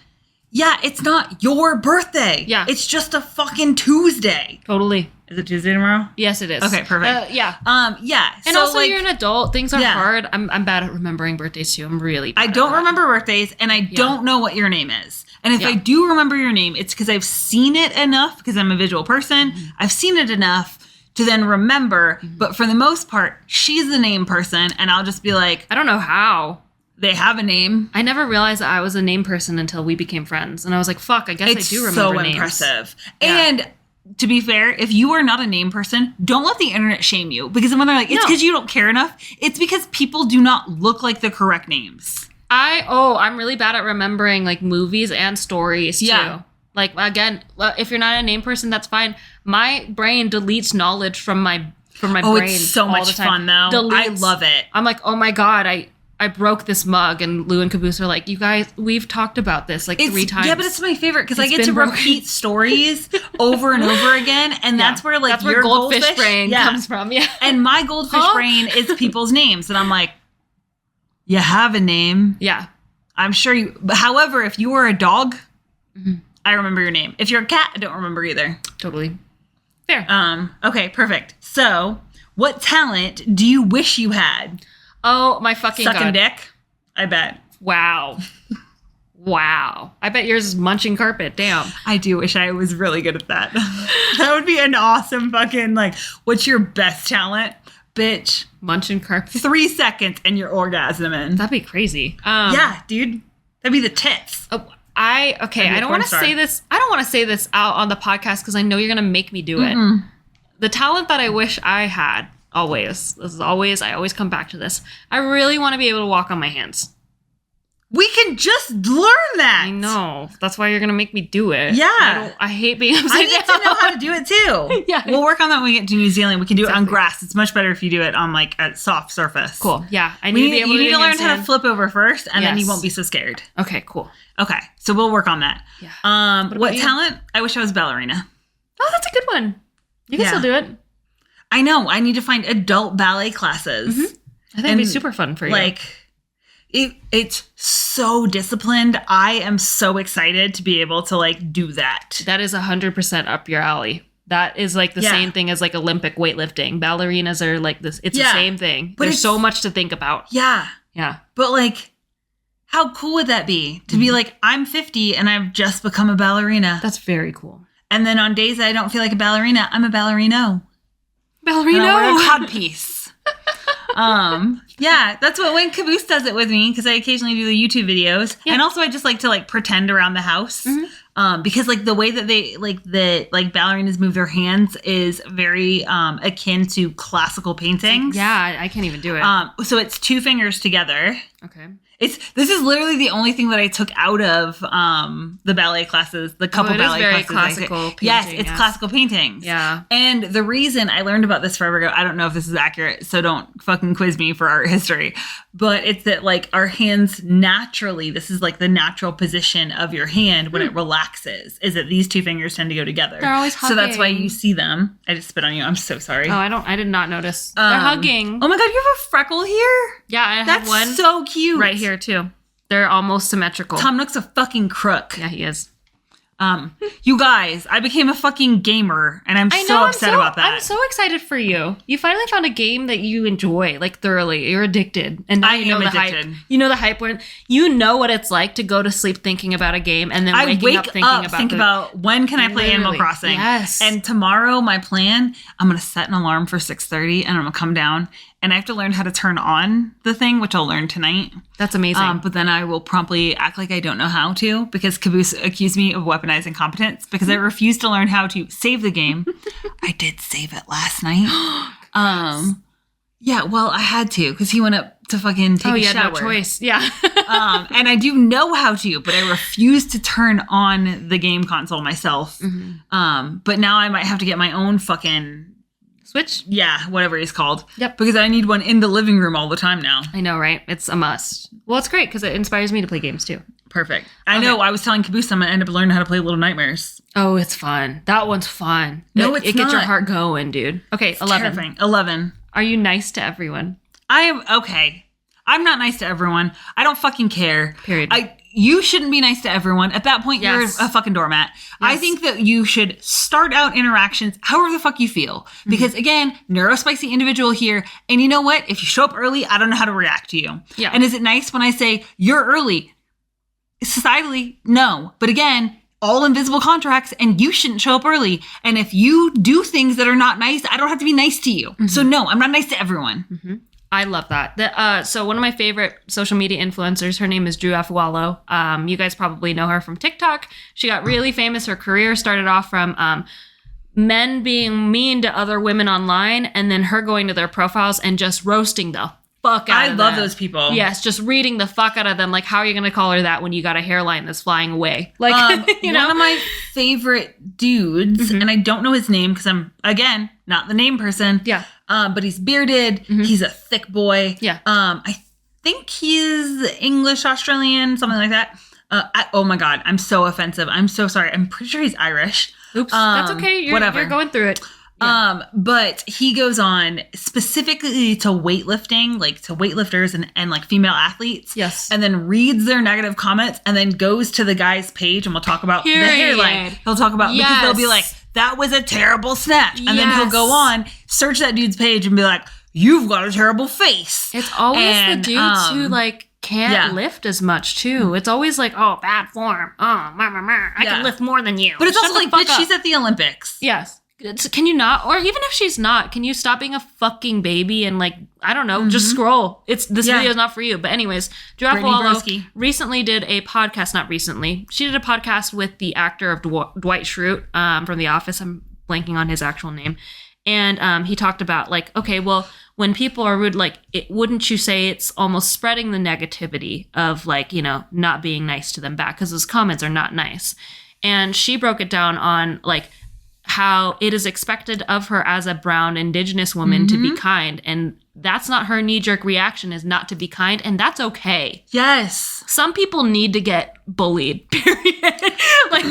yeah, it's not your birthday. Yeah. It's just a fucking Tuesday. Totally. Is it Tuesday tomorrow? Yes, it is. Okay, perfect. Yeah. Yeah. And so, also, like, you're an adult. Things are Yeah. hard. I'm bad at remembering birthdays too. I'm really bad I at don't that. remember birthdays and I don't know what your name is. And if Yeah. I do remember your name, it's because I've seen it enough because I'm a visual person. I've seen it enough to then remember. But for the most part, she's the name person. And I'll just be like, I don't know how. they have a name. I never realized that I was a name person until we became friends. And I was like, fuck, I guess It's I do remember so names. impressive. Yeah. And to be fair, if you are not a name person, don't let the internet shame you. Because when they're like, it's No. because you don't care enough, it's because people do not look like the correct names. I'm really bad at remembering like movies and stories too. Yeah. Like again, if you're not a name person, that's fine. My brain deletes knowledge from my Oh, brain. it's so all much the time. fun though. I Deletes. love it. I'm like, oh my God, I broke this mug, and Lou and Caboose are like, you guys, we've talked about this like 3 times. Yeah, but it's my favorite because I It's get to been broken. repeat stories over and over again, and that's where like that's where your goldfish brain comes from. Yeah. And my goldfish Huh? brain is people's names, and I'm like, you have a name. Yeah. I'm sure you. But however, if you were a dog, I remember your name. If you're a cat, I don't remember either. Totally. Fair. Okay, perfect. So, what talent do you wish you had? Oh my fucking Sucking God. dick? I bet. Wow. Wow. I bet yours is munching carpet. Damn. I do wish I was really good at that. That would be an awesome fucking, like, what's your best talent? Bitch. Munching carpet. 3 seconds and you're orgasming. That'd be crazy. Yeah, dude. That'd be the tits. Oh, I That'd be a don't porn want to star. say this. I don't want to say this out on the podcast because I know you're gonna make me do it. The talent that I wish I had always. This is always. I always come back to this. I really want to be able to walk on my hands. We can just learn that. I know. That's why you're gonna make me do it. Yeah. I hate being upside I need down. to know how to do it too. Yeah. We'll work on that when we get to New Zealand. We can do it on Exactly. grass. It's much better if you do it on like a soft surface. Cool. Yeah. I You need to be able need to to learn how to handstand. flip over first, and then you Yes. won't be so scared. Okay. Cool. Okay, so we'll work on that. Yeah. What about you? talent? I wish I was ballerina. Oh, that's a good one. You can Yeah. still do it. I know. I need to find adult ballet classes. I think it'd be super fun for you. Like, it's so disciplined. I am so excited to be able to like do that. that is 100% up your alley. That is like the Yeah. same thing as like Olympic weightlifting. Ballerinas are like this. It's Yeah. the same thing. But There's it's- so much to think about. Yeah, Yeah. but like, how cool would that be to be like, I'm 50 and I've just become a ballerina, That's very cool. and then on days that I don't feel like a ballerina, I'm a ballerino. Ballerina. And I wear a codpiece. Yeah, that's what when Caboose does it with me because I occasionally do the YouTube videos, Yeah. and also I just like to like pretend around the house. Because like the way that they like ballerinas move their hands is very akin to classical painting. Yeah, I can't even do it. So it's 2 fingers together, Okay. This is literally the only thing that I took out of the ballet classes, the couple ballet very classes. Classical painting, yes, it's classical paintings. Yeah. And the reason I learned about this forever ago, I don't know if this is accurate, so don't fucking quiz me for art history, but it's that like our hands naturally, this is like the natural position of your hand when it relaxes, is that these two fingers tend to go together. They're always hugging. So that's why you see them. I just spit on you. I'm so sorry. Oh, I did not notice. They're hugging. Oh my God, you have a freckle here? Yeah, I have one. That's so cute. Right here too. They're almost symmetrical. Tom Nook's a fucking crook. Yeah, he is. You guys, I became a fucking gamer, and I'm so upset about that. I'm so excited for you. You finally found a game that you enjoy, like thoroughly. You're addicted, and now you know the hype. You know the hype when you know what it's like to go to sleep thinking about a game, and then waking up thinking about when can I play Animal Crossing. Yes. And tomorrow, my plan, I'm gonna set an alarm for 6:30, and I'm gonna come down. And I have to learn how to turn on the thing, which I'll learn tonight. That's amazing. But then I will promptly act like I don't know how to, because Caboose accused me of weaponizing competence because I refused to learn how to save the game. I did save it last night. Yeah, well, I had to because he went up to fucking take a shower. No choice. Yeah. And I do know how to, but I refuse to turn on the game console myself. Mm-hmm. But now I might have to get my own fucking Switch? Yeah, whatever he's called. Yep. Because I need one in the living room all the time now. I know, right? It's a must. Well, it's great because it inspires me to play games too. Perfect. I know. I was telling Caboose I'm going to end up learning how to play Little Nightmares. Oh, it's fun. That one's fun. No, it's not. It gets your heart going, dude. Okay, It's 11. terrifying. 11. Are you nice to everyone? I am. Okay. I'm not nice to everyone. I don't fucking care. Period. You shouldn't be nice to everyone. At that point, Yes. you're a fucking doormat. Yes. I think that you should start out interactions however the fuck you feel. Because again, neurospicy individual here. And you know what? If you show up early, I don't know how to react to you. Yeah. And is it nice when I say, you're early? Societally, no. But again, all invisible contracts, and you shouldn't show up early. And if you do things that are not nice, I don't have to be nice to you. So no, I'm not nice to everyone. Mm-hmm. I love that. So one of my favorite social media influencers, her name is Drew Afwalo. You guys probably know her from TikTok. She got really famous. Her career started off from men being mean to other women online, and then her going to their profiles and just roasting the fuck out of them. I love those people. Yes, just reading the fuck out of them. Like, how are you going to call her that when you got a hairline that's flying away? Like, you know? One of my favorite dudes, and I don't know his name because I'm, again, not the name person. Yeah. But he's bearded. He's a thick boy. Yeah. I think he's English, Australian, something like that. Oh my God. I'm so offensive. I'm so sorry. I'm pretty sure he's Irish. Oops. That's okay. You're going through it. Yeah. But he goes on specifically to weightlifting, like to weightlifters and like female athletes. Yes. And then reads their negative comments and then goes to the guy's page and we'll talk about the hairline. He'll talk about, because they'll be like, that was a terrible snatch. And then he'll go on, search that dude's page and be like, you've got a terrible face. It's always the dudes who like can't lift as much too. It's always like, oh, bad form. Oh, I can lift more than you. But it's also like, bitch, she's at the Olympics. Yes. Can you not? Or even if she's not, can you stop being a fucking baby and like, I don't know, just scroll. This video is not for you. But anyways, Drew Afwalo recently did a podcast, not recently. She did a podcast with the actor of Dwight Schrute from The Office. I'm blanking on his actual name. And he talked about like, okay, well, when people are rude, like, wouldn't you say it's almost spreading the negativity of like, you know, not being nice to them back because those comments are not nice. And she broke it down on like, how it is expected of her as a brown indigenous woman to be kind. And that's not her knee-jerk reaction, is not to be kind. And that's okay. Yes. Some people need to get bullied, period. Like,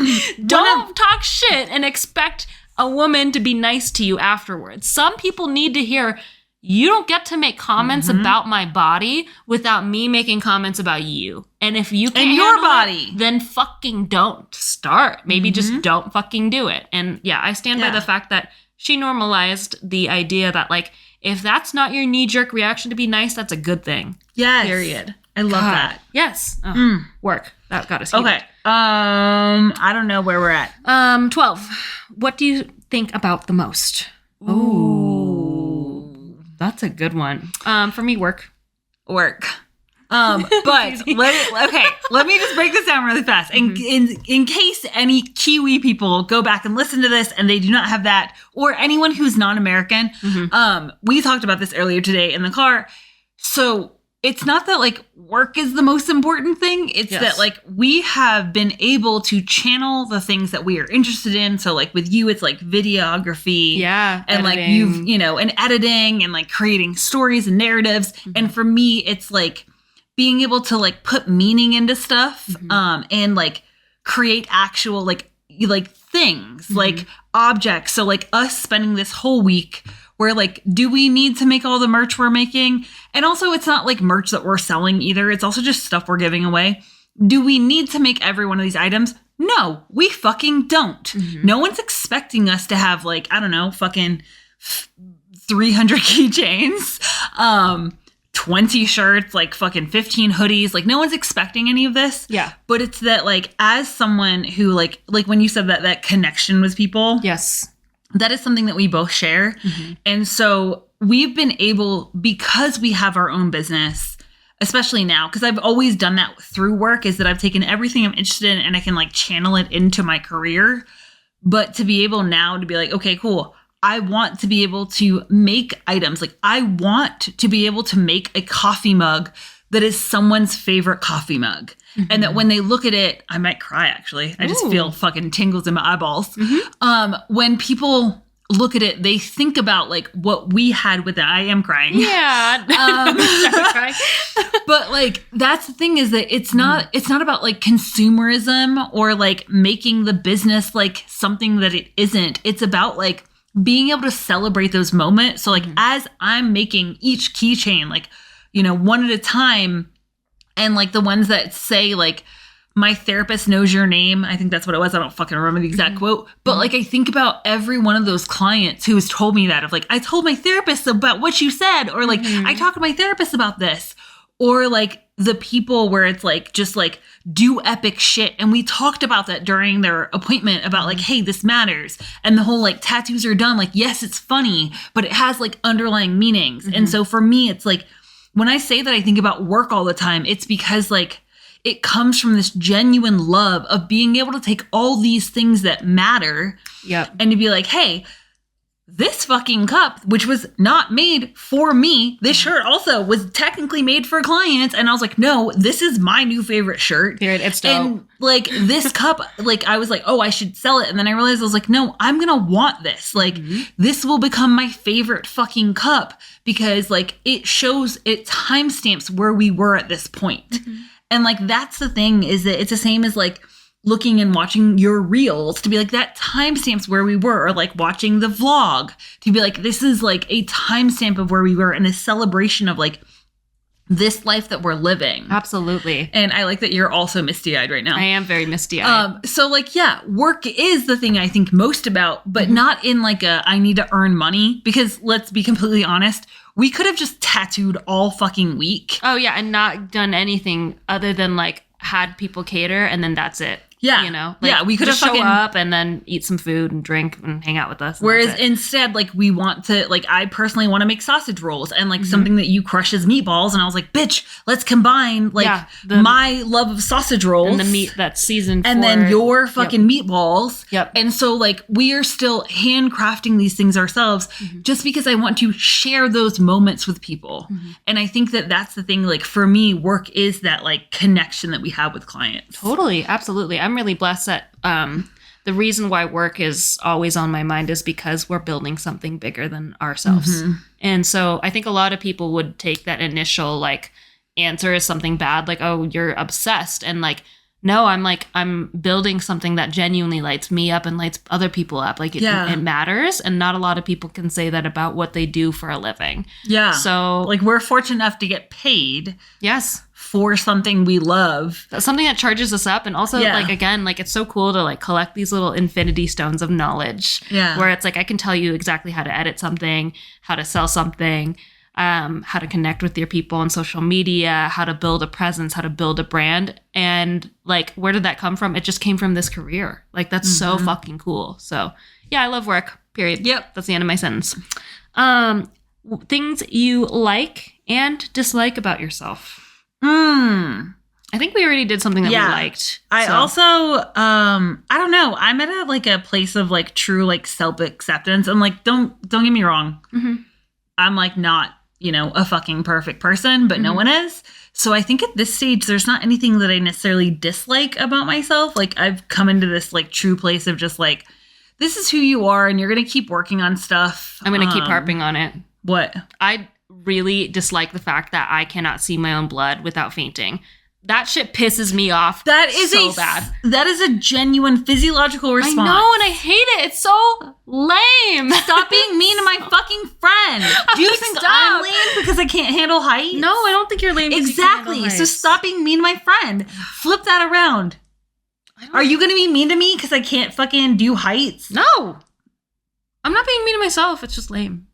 don't talk shit and expect a woman to be nice to you afterwards. Some people need to hear, you don't get to make comments about my body without me making comments about you. And if you can't your body, then fucking don't start. Maybe just don't fucking do it. And yeah, I stand by the fact that she normalized the idea that like, if that's not your knee-jerk reaction to be nice, that's a good thing. Yes. Period. I love that. Yes. Work. That got us. Okay. I don't know where we're at. 12. What do you think about the most? Ooh. That's a good one. For me, work. But let me just break this down really fast. In case any Kiwi people go back and listen to this and they do not have that, or anyone who's non-American, we talked about this earlier today in the car. So it's not that like work is the most important thing. It's that like we have been able to channel the things that we are interested in. So like with you, it's like videography. Yeah. And editing. like and editing and like creating stories and narratives. Mm-hmm. And for me, it's like being able to like put meaning into stuff and like create actual like things, like objects. So like us spending this whole week where like, do we need to make all the merch we're making? And also it's not like merch that we're selling either. It's also just stuff we're giving away. Do we need to make every one of these items? No, we fucking don't. Mm-hmm. No one's expecting us to have like, I don't know, fucking 300 keychains, 20 shirts, like fucking 15 hoodies. Like no one's expecting any of this. Yeah. But it's that like, as someone who like when you said that connection with people. Yes. That is something that we both share. Mm-hmm. And so we've been able, because we have our own business, especially now, because I've always done that through work, is that I've taken everything I'm interested in and I can like channel it into my career. But to be able now to be like, okay, cool. I want to be able to make items. Like I want to be able to make a coffee mug that is someone's favorite coffee mug. Mm-hmm. And that when they look at it, I might cry actually. I just feel fucking tingles in my eyeballs. Mm-hmm. When people look at it, they think about like what we had with it. I am crying. Yeah. But like, that's the thing, is that it's not about like consumerism or like making the business like something that it isn't. It's about like being able to celebrate those moments. So like as I'm making each keychain, like, one at a time, and like the ones that say like, my therapist knows your name. I think that's what it was. I don't fucking remember the exact quote. But like, I think about every one of those clients who has told me that, of like, I told my therapist about what you said, or like, I talked to my therapist about this, or like the people where it's like, just like do epic shit. And we talked about that during their appointment about like, hey, this matters. And the whole like tattoos are done. Like, yes, it's funny, but it has like underlying meanings. Mm-hmm. And so for me, it's like, when I say that I think about work all the time, it's because like it comes from this genuine love of being able to take all these things that matter and to be like, hey, this fucking cup, which was not made for me, this shirt also was technically made for clients. And I was like, no, this is my new favorite shirt. Period. It's dope. And like this cup, like I was like, oh, I should sell it. And then I realized I was like, no, I'm going to want this. Like this will become my favorite fucking cup, because like it shows, it timestamps where we were at this point. Mm-hmm. And like, that's the thing, is that it's the same as like looking and watching your reels, to be like, that timestamps where we were, or like watching the vlog to be like, this is like a timestamp of where we were, and a celebration of like this life that we're living. Absolutely. And I like that you're also misty-eyed right now. I am very misty-eyed. So like, yeah, work is the thing I think most about, but not in like I need to earn money, because let's be completely honest, we could have just tattooed all fucking week. Oh yeah. And not done anything other than like had people cater, and then that's it. Yeah. Like, we could have show up and then eat some food and drink and hang out with us. Whereas instead, like, we want to, like, I personally want to make sausage rolls, and like something that you crush as meatballs. And I was like, bitch, let's combine like my love of sausage rolls and the meat that's seasoned and then your fucking meatballs. Yep. And so like, we are still handcrafting these things ourselves just because I want to share those moments with people. And I think that that's the thing, like, for me, work is that like connection that we have with clients. Totally. Absolutely. I'm really blessed that the reason why work is always on my mind is because we're building something bigger than ourselves. And so I think a lot of people would take that initial like answer as something bad, like, oh, you're obsessed. And like, no, I'm building something that genuinely lights me up and lights other people up. Like it matters. And not a lot of people can say that about what they do for a living. Yeah. So like, we're fortunate enough to get paid. Yes. For something we love. That's something that charges us up. And also like, again, like it's so cool to like collect these little infinity stones of knowledge. Yeah. Where it's like, I can tell you exactly how to edit something, how to sell something, how to connect with your people on social media, how to build a presence, how to build a brand. And like, where did that come from? It just came from this career. Like, that's so fucking cool. So yeah, I love work, period. Yep. That's the end of my sentence. Things you like and dislike about yourself. I think we already did something that we liked. I also, I don't know. I'm at a place of like true like self-acceptance. And like, don't get me wrong. I'm like not a fucking perfect person, but no one is. So I think at this stage, there's not anything that I necessarily dislike about myself. Like, I've come into this like true place of just like, this is who you are, and you're going to keep working on stuff. I'm going to keep harping on it. What? I really dislike the fact that I cannot see my own blood without fainting. That shit pisses me off. That is so bad. That is a genuine physiological response. I know, and I hate it. It's so lame. Stop being mean to my fucking friend. Do you think I'm lame because I can't handle height? No, I don't think you're lame. Exactly. So stop being mean to my friend. Flip that around. Are you going to be mean to me because I can't fucking do heights? No. I'm not being mean to myself. It's just lame.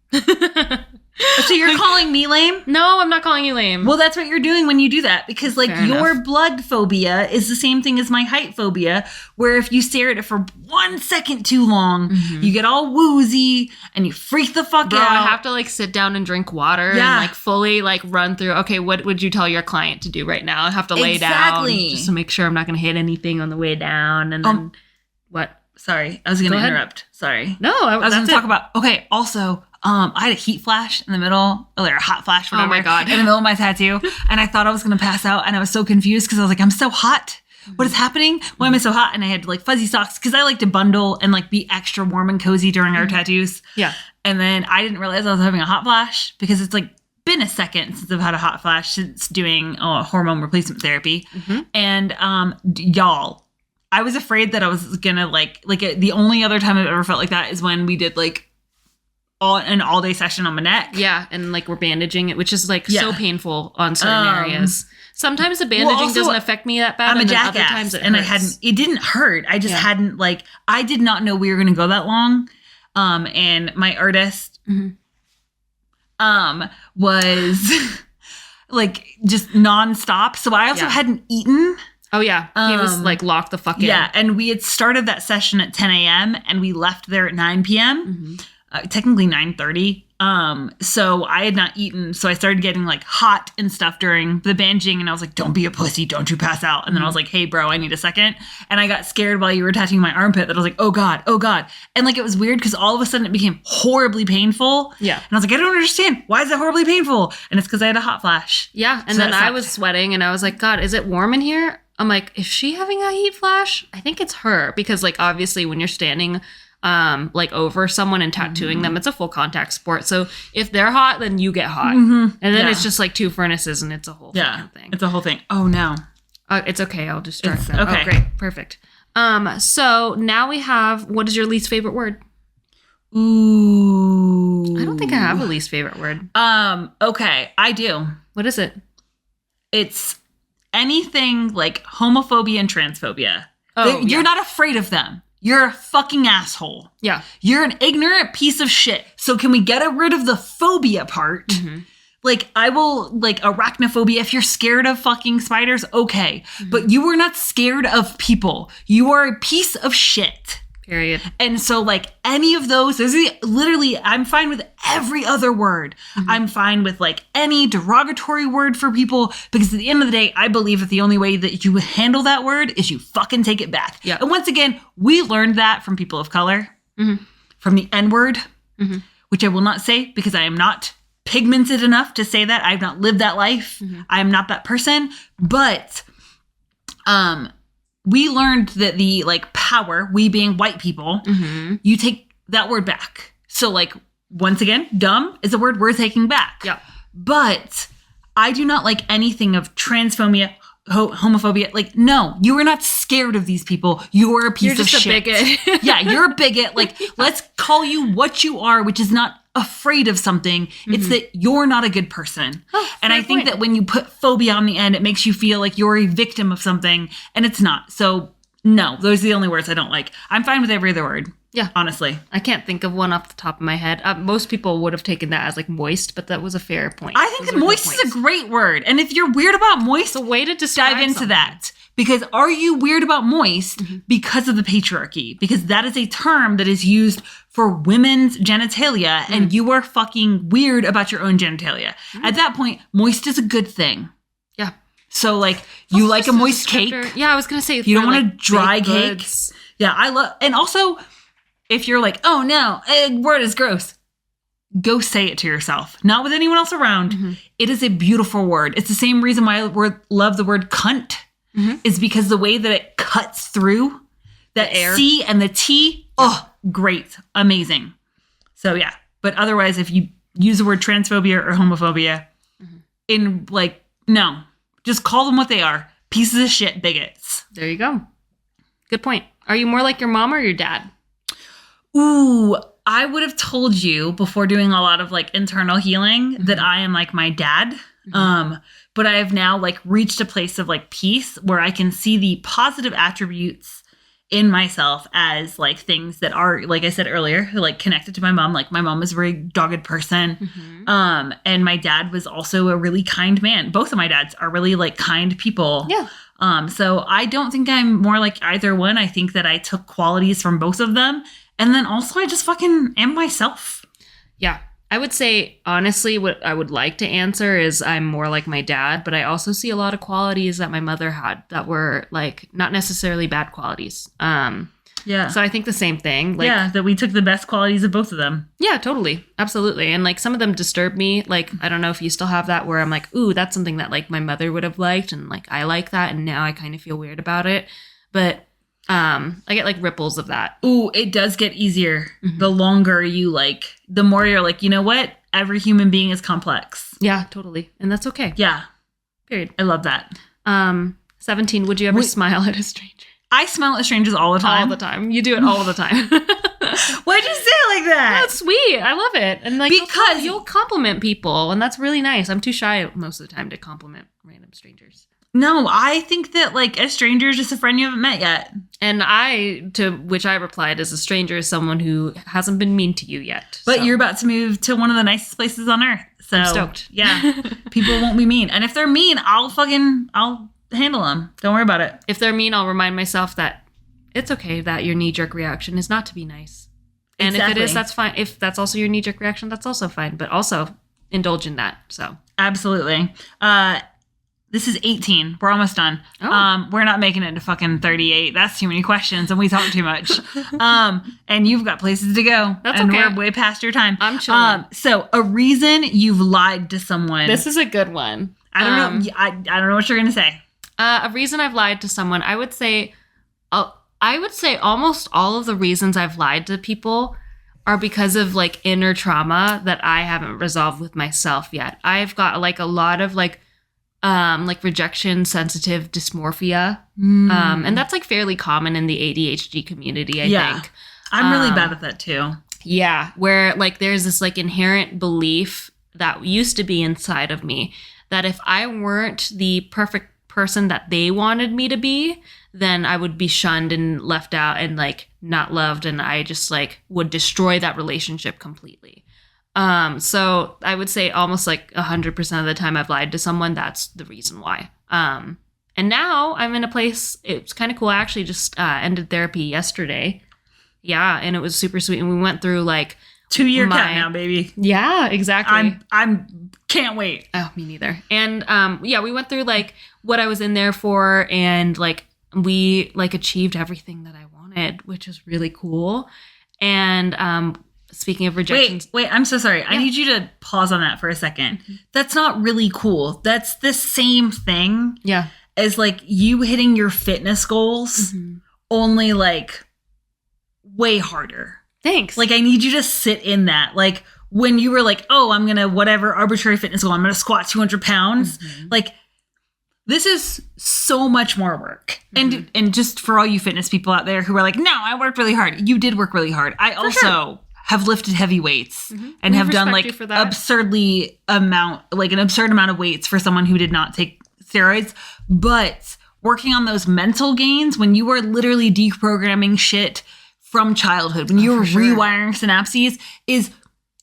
So you're calling me lame? No, I'm not calling you lame. Well, that's what you're doing when you do that, because like your blood phobia is the same thing as my height phobia, where if you stare at it for 1 second too long, you get all woozy and you freak the fuck out. I have to like sit down and drink water and like fully like run through, okay, what would you tell your client to do right now? I have to lay down just to make sure I'm not going to hit anything on the way down. And then what? Sorry, I was going to interrupt. Sorry. No, I was going to talk about, okay, also, I had a heat flash in the middle, or a hot flash, whatever. Oh my God. In the middle of my tattoo. And I thought I was going to pass out. And I was so confused because I was like, I'm so hot. What is happening? Why am I so hot? And I had like fuzzy socks because I like to bundle and like be extra warm and cozy during our tattoos. Yeah. And then I didn't realize I was having a hot flash because it's like been a second since I've had a hot flash since doing hormone replacement therapy. And y'all, I was afraid that I was going to like the only other time I've ever felt like that is when we did like an all-day session on my neck. Yeah, and like we're bandaging it, which is like so painful on certain areas. Sometimes the bandaging doesn't affect me that bad. I'm a jackass, other times it didn't hurt. I just hadn't like, I did not know we were going to go that long. And my artist was like just nonstop. So I also hadn't eaten. Oh yeah, he was like locked the fuck in. Yeah, and we had started that session at 10 a.m. and we left there at 9 p.m. Technically 9:30. So I had not eaten. So I started getting like hot and stuff during the bandaging. And I was like, don't be a pussy. Don't you pass out. And then I was like, hey bro, I need a second. And I got scared while you were touching my armpit that I was like, oh God. And like, it was weird because all of a sudden it became horribly painful. Yeah. And I was like, I don't understand. Why is it horribly painful? And it's because I had a hot flash. Yeah. And so then I was sweating and I was like, God, is it warm in here? I'm like, is she having a heat flash? I think it's her, because like, obviously when you're standing like over someone and tattooing them, it's a full contact sport. So if they're hot, then you get hot. And then it's just like two furnaces and it's a whole thing. It's a whole thing. Oh no. It's okay. I'll distract them. Okay. Oh, great. Perfect. So now we have, what is your least favorite word? Ooh. I don't think I have a least favorite word. Okay. I do. What is it? It's anything like homophobia and transphobia. You're not afraid of them. You're a fucking asshole. Yeah. You're an ignorant piece of shit. So can we get rid of the phobia part? Like, I will, like, arachnophobia. If you're scared of fucking spiders, okay. But you are not scared of people. You are a piece of shit. Period. And so, like, any of those, literally, I'm fine with every other word. I'm fine with, like, any derogatory word for people, because at the end of the day, I believe that the only way that you handle that word is you fucking take it back. Yeah. And once again, we learned that from people of color, from the N-word, which I will not say because I am not pigmented enough to say that. I've not lived that life. I am not that person. But, we learned that the like power, we being white people, you take that word back. So like, once again, dumb is a word we're taking back. Yeah. But I do not like anything of transphobia, homophobia. Like, no, you are not scared of these people. You are a piece of shit. You're just a bigot. Yeah, you're a bigot. Like, let's call you what you are, which is not afraid of something. It's that you're not a good person. And I think that when you put phobia on the end, it makes you feel like you're a victim of something, and it's not. So no, those are the only words I don't like. I'm fine with every other word. Yeah. Honestly. I can't think of one off the top of my head. Most people would have taken that as like moist, but that was a fair point. I think that moist is a great word. And if you're weird about moist, it's a way to describe dive into that. Because are you weird about moist because of the patriarchy? Because that is a term that is used for women's genitalia, and you are fucking weird about your own genitalia. At that point, moist is a good thing. Yeah. So like, you like a moist cake? Yeah, I was going to say. You don't want a dry cake? Yeah, I love, and also, if you're like, oh no, word is gross. go say it to yourself, not with anyone else around. It is a beautiful word. It's the same reason why I love the word cunt is because the way that it cuts through that air. C and the T. Oh, great. Amazing. So yeah. But otherwise, if you use the word transphobia or homophobia in like, no, just call them what they are. Pieces of shit bigots. There you go. Good point. Are you more like your mom or your dad? Ooh, I would have told you before doing a lot of like internal healing that I am like my dad. But I have now like reached a place of like peace where I can see the positive attributes in myself as like things that are, like I said earlier, like connected to my mom. Like my mom was a very dogged person. And my dad was also a really kind man. Both of my dads are really like kind people. Yeah. So I don't think I'm more like either one. I think that I took qualities from both of them. And then also I just fucking am myself. Yeah. I would say, honestly, what I would like to answer is I'm more like my dad, but I also see a lot of qualities that my mother had that were like not necessarily bad qualities. Yeah. So I think the same thing. Like, yeah, that we took the best qualities of both of them. Yeah, totally. Absolutely. And like some of them disturb me. Like, I don't know if you still have that where I'm like, ooh, that's something that like my mother would have liked. And like, I like that. And now I kind of feel weird about it. But I get like ripples of that. Ooh, it does get easier. The longer you like, the more you're like, you know what? Every human being is complex. Yeah, totally. And that's okay. Yeah. Period. I love that. 17, would you ever smile at a stranger? I smile at strangers all the time. All the time. You do it all the time. Why'd you say it like that? That's sweet. I love it. And like, because you'll compliment people, and that's really nice. I'm too shy most of the time to compliment random strangers. No, I think that like a stranger is just a friend you haven't met yet. And to which I replied, as a stranger is someone who hasn't been mean to you yet. But you're about to move to one of the nicest places on earth. So I'm stoked. Yeah. People won't be mean. And if they're mean, I'll handle them. Don't worry about it. If they're mean, I'll remind myself that it's okay that your knee-jerk reaction is not to be nice. And if it is, that's fine. If that's also your knee-jerk reaction, that's also fine. But also indulge in that. So absolutely. This is 18. We're almost done. Oh. We're not making it to fucking 38. That's too many questions, and we talk too much. And you've got places to go. That's and okay. We're way past your time. I'm chilling. So a reason you've lied to someone. This is a good one. I don't know. I don't know what you're gonna say. A reason I've lied to someone, I would say almost all of the reasons I've lied to people are because of like inner trauma that I haven't resolved with myself yet. I've got like a lot of like rejection sensitive dysmorphia. And that's like fairly common in the ADHD community, I think. I'm really bad at that too. Yeah. Where like there's this like inherent belief that used to be inside of me that if I weren't the perfect person that they wanted me to be, then I would be shunned and left out and like not loved. And I just like would destroy that relationship completely. So I would say almost like 100% of the time I've lied to someone, that's the reason why. And now I'm in a place, it's kind of cool. I actually just ended therapy yesterday. Yeah. And it was super sweet. And we went through like 2-year cat now, baby. Yeah, exactly. I'm can't wait. Oh, me neither. And yeah, we went through like what I was in there for, and like we like achieved everything that I wanted, which was really cool. And speaking of rejections. Wait, I'm so sorry. Yeah. I need you to pause on that for a second. That's not really cool. That's the same thing. Yeah. As like you hitting your fitness goals, only like way harder. Thanks. Like I need you to sit in that. Like when you were like, oh, I'm going to whatever arbitrary fitness goal, I'm going to squat 200 pounds. Like this is so much more work. And just for all you fitness people out there who are like, no, I worked really hard. You did work really hard. I also have lifted heavy weights and have done like an absurd amount of weights for someone who did not take steroids. But working on those mental gains when you are literally deprogramming shit from childhood, when you're rewiring synapses, is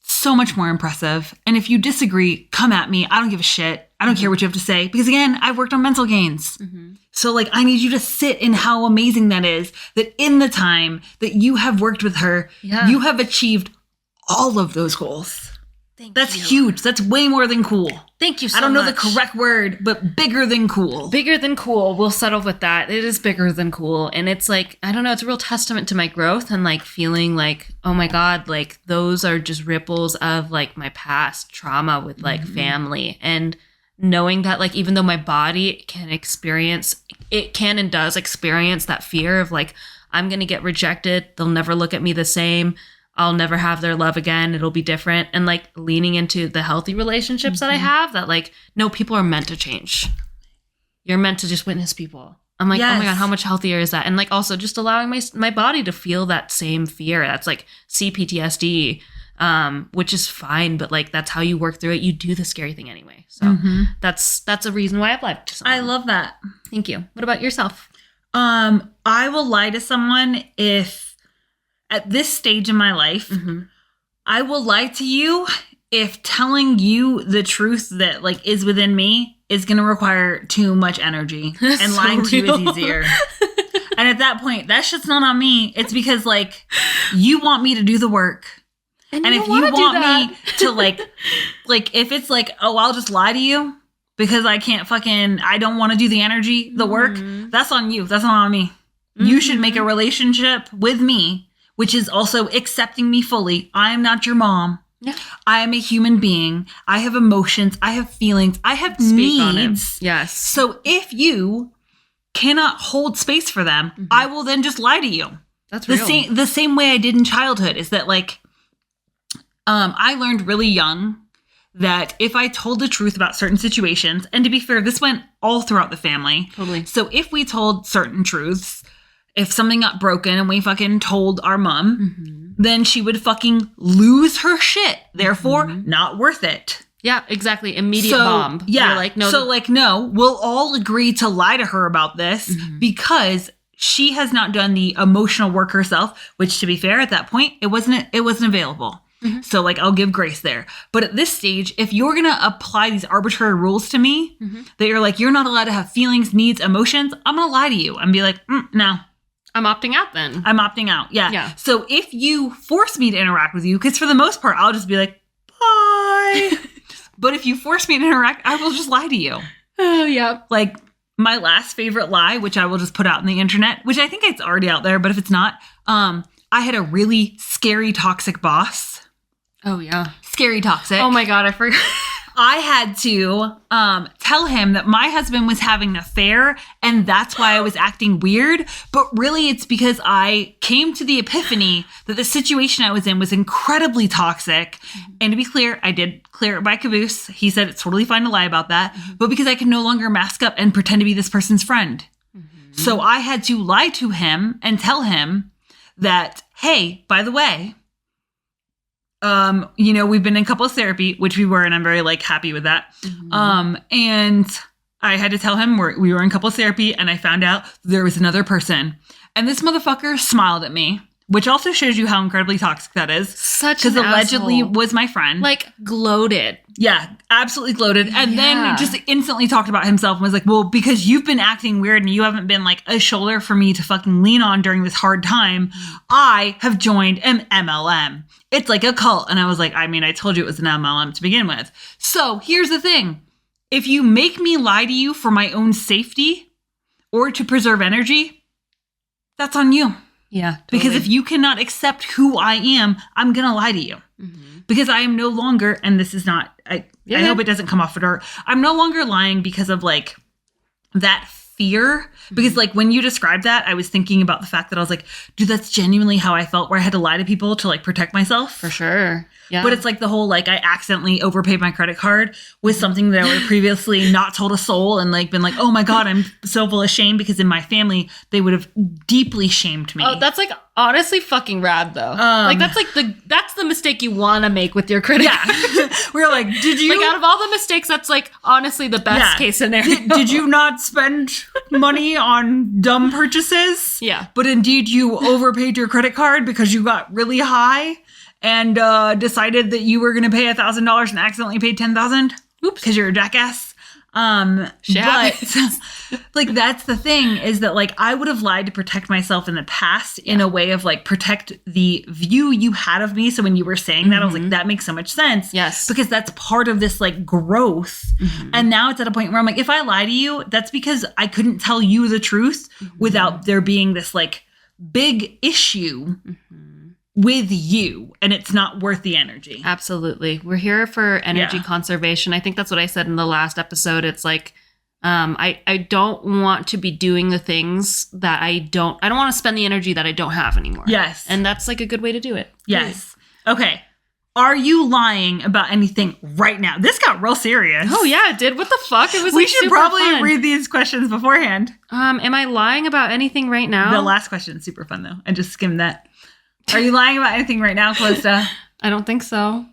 so much more impressive. And if you disagree, come at me. I don't give a shit. I don't care what you have to say. Because again, I've worked on mental gains. So like, I need you to sit in how amazing that is, that in the time that you have worked with her, you have achieved all of those goals. That's huge. That's way more than cool. Thank you so much. I don't know the correct word, but bigger than cool. Bigger than cool. We'll settle with that. It is bigger than cool. And it's like, I don't know, it's a real testament to my growth and like feeling like, oh my God, like those are just ripples of like my past trauma with like family. And knowing that like, even though my body can and does experience that fear of like, I'm going to get rejected. They'll never look at me the same. I'll never have their love again. It'll be different. And like leaning into the healthy relationships that I have that like, no, people are meant to change. You're meant to just witness people. I'm like, oh my God, how much healthier is that? And like also just allowing my body to feel that same fear. That's like CPTSD, which is fine. But like, that's how you work through it. You do the scary thing anyway. So that's a reason why I've lied to someone. I love that. Thank you. What about yourself? I will lie to someone if at this stage in my life, I will lie to you if telling you the truth that like is within me is going to require too much energy and lying to you is easier. And at that point, that shit's not on me. It's because like you want me to do the work. And if you want me to like if it's like, oh, I'll just lie to you because I don't want to do the energy, the work, that's on you. That's not on me. You should make a relationship with me, which is also accepting me fully. I am not your mom. Yeah. I am a human being. I have emotions. I have feelings. I have needs. Yes. So if you cannot hold space for them, I will then just lie to you. That's real. The same way I did in childhood is that like, I learned really young that if I told the truth about certain situations, and to be fair, this went all throughout the family. Totally. So if we told certain truths, if something got broken and we fucking told our mom, then she would fucking lose her shit. Therefore, not worth it. Yeah, exactly. Immediate bomb. Yeah. You're like, no. So like, no, we'll all agree to lie to her about this because she has not done the emotional work herself, which to be fair, at that point, it wasn't available. So like, I'll give grace there. But at this stage, if you're going to apply these arbitrary rules to me that you're like, you're not allowed to have feelings, needs, emotions, I'm going to lie to you and be like, no. I'm opting out then. I'm opting out. Yeah. So if you force me to interact with you, because for the most part, I'll just be like, bye. But if you force me to interact, I will just lie to you. Oh, yeah. Like my last favorite lie, which I will just put out in the internet, which I think it's already out there, but if it's not, I had a really scary, toxic boss. Oh, yeah. Scary toxic. Oh, my God. I forgot. I had to tell him that my husband was having an affair and that's why I was acting weird. But really, it's because I came to the epiphany that the situation I was in was incredibly toxic. And to be clear, I did clear it by caboose. He said it's totally fine to lie about that. But because I can no longer mask up and pretend to be this person's friend. So I had to lie to him and tell him that, hey, by the way, we've been in couples therapy, which we were, and I'm very like happy with that. And I had to tell him we were in couples therapy and I found out there was another person and this motherfucker smiled at me, which also shows you how incredibly toxic that is. Because allegedly was my friend. Like gloated. Yeah, absolutely gloated. And then just instantly talked about himself and was like, well, because you've been acting weird and you haven't been like a shoulder for me to fucking lean on during this hard time, I have joined an MLM. It's like a cult. And I was like, I mean, I told you it was an MLM to begin with. So here's the thing. If you make me lie to you for my own safety or to preserve energy, that's on you. Yeah. Totally. Because if you cannot accept who I am, I'm going to lie to you. Because I am no longer, and this is not, I hope it doesn't come off at her. I'm no longer lying because of like that fear. Because like when you described that, I was thinking about the fact that I was like, dude, that's genuinely how I felt where I had to lie to people to like protect myself. For sure. Yeah. But it's like the whole, like I accidentally overpaid my credit card with something that I would have previously not told a soul and like been like, oh my God, I'm so full of shame because in my family, they would have deeply shamed me. Oh, that's like honestly fucking rad though. Like that's the mistake you want to make with your credit card. We're like, did you? Like out of all the mistakes, that's like honestly the best case scenario. Did you not spend money on dumb purchases? Yeah. But indeed you overpaid your credit card because you got really high and decided that you were going to pay $1,000 and accidentally paid $10,000. Oops. Because you're a jackass. But like, that's the thing, is that like, I would have lied to protect myself in the past in a way of like, protect the view you had of me. So when you were saying that, I was like, that makes so much sense. Yes. Because that's part of this like growth. And now it's at a point where I'm like, if I lie to you, that's because I couldn't tell you the truth without there being this like big issue with you, and it's not worth the energy. Absolutely. We're here for energy conservation. I think that's what I said in the last episode. It's like, I don't want to be doing the things that I don't want to spend the energy that I don't have anymore. Yes. And that's like a good way to do it. Yes. Okay. Are you lying about anything right now? This got real serious. Oh yeah, it did. What the fuck? It was we like, should super probably fun. read these questions beforehand. Am I lying about anything right now? The last question is super fun though. I just skimmed that. Are you lying about anything right now, Calista? I don't think so.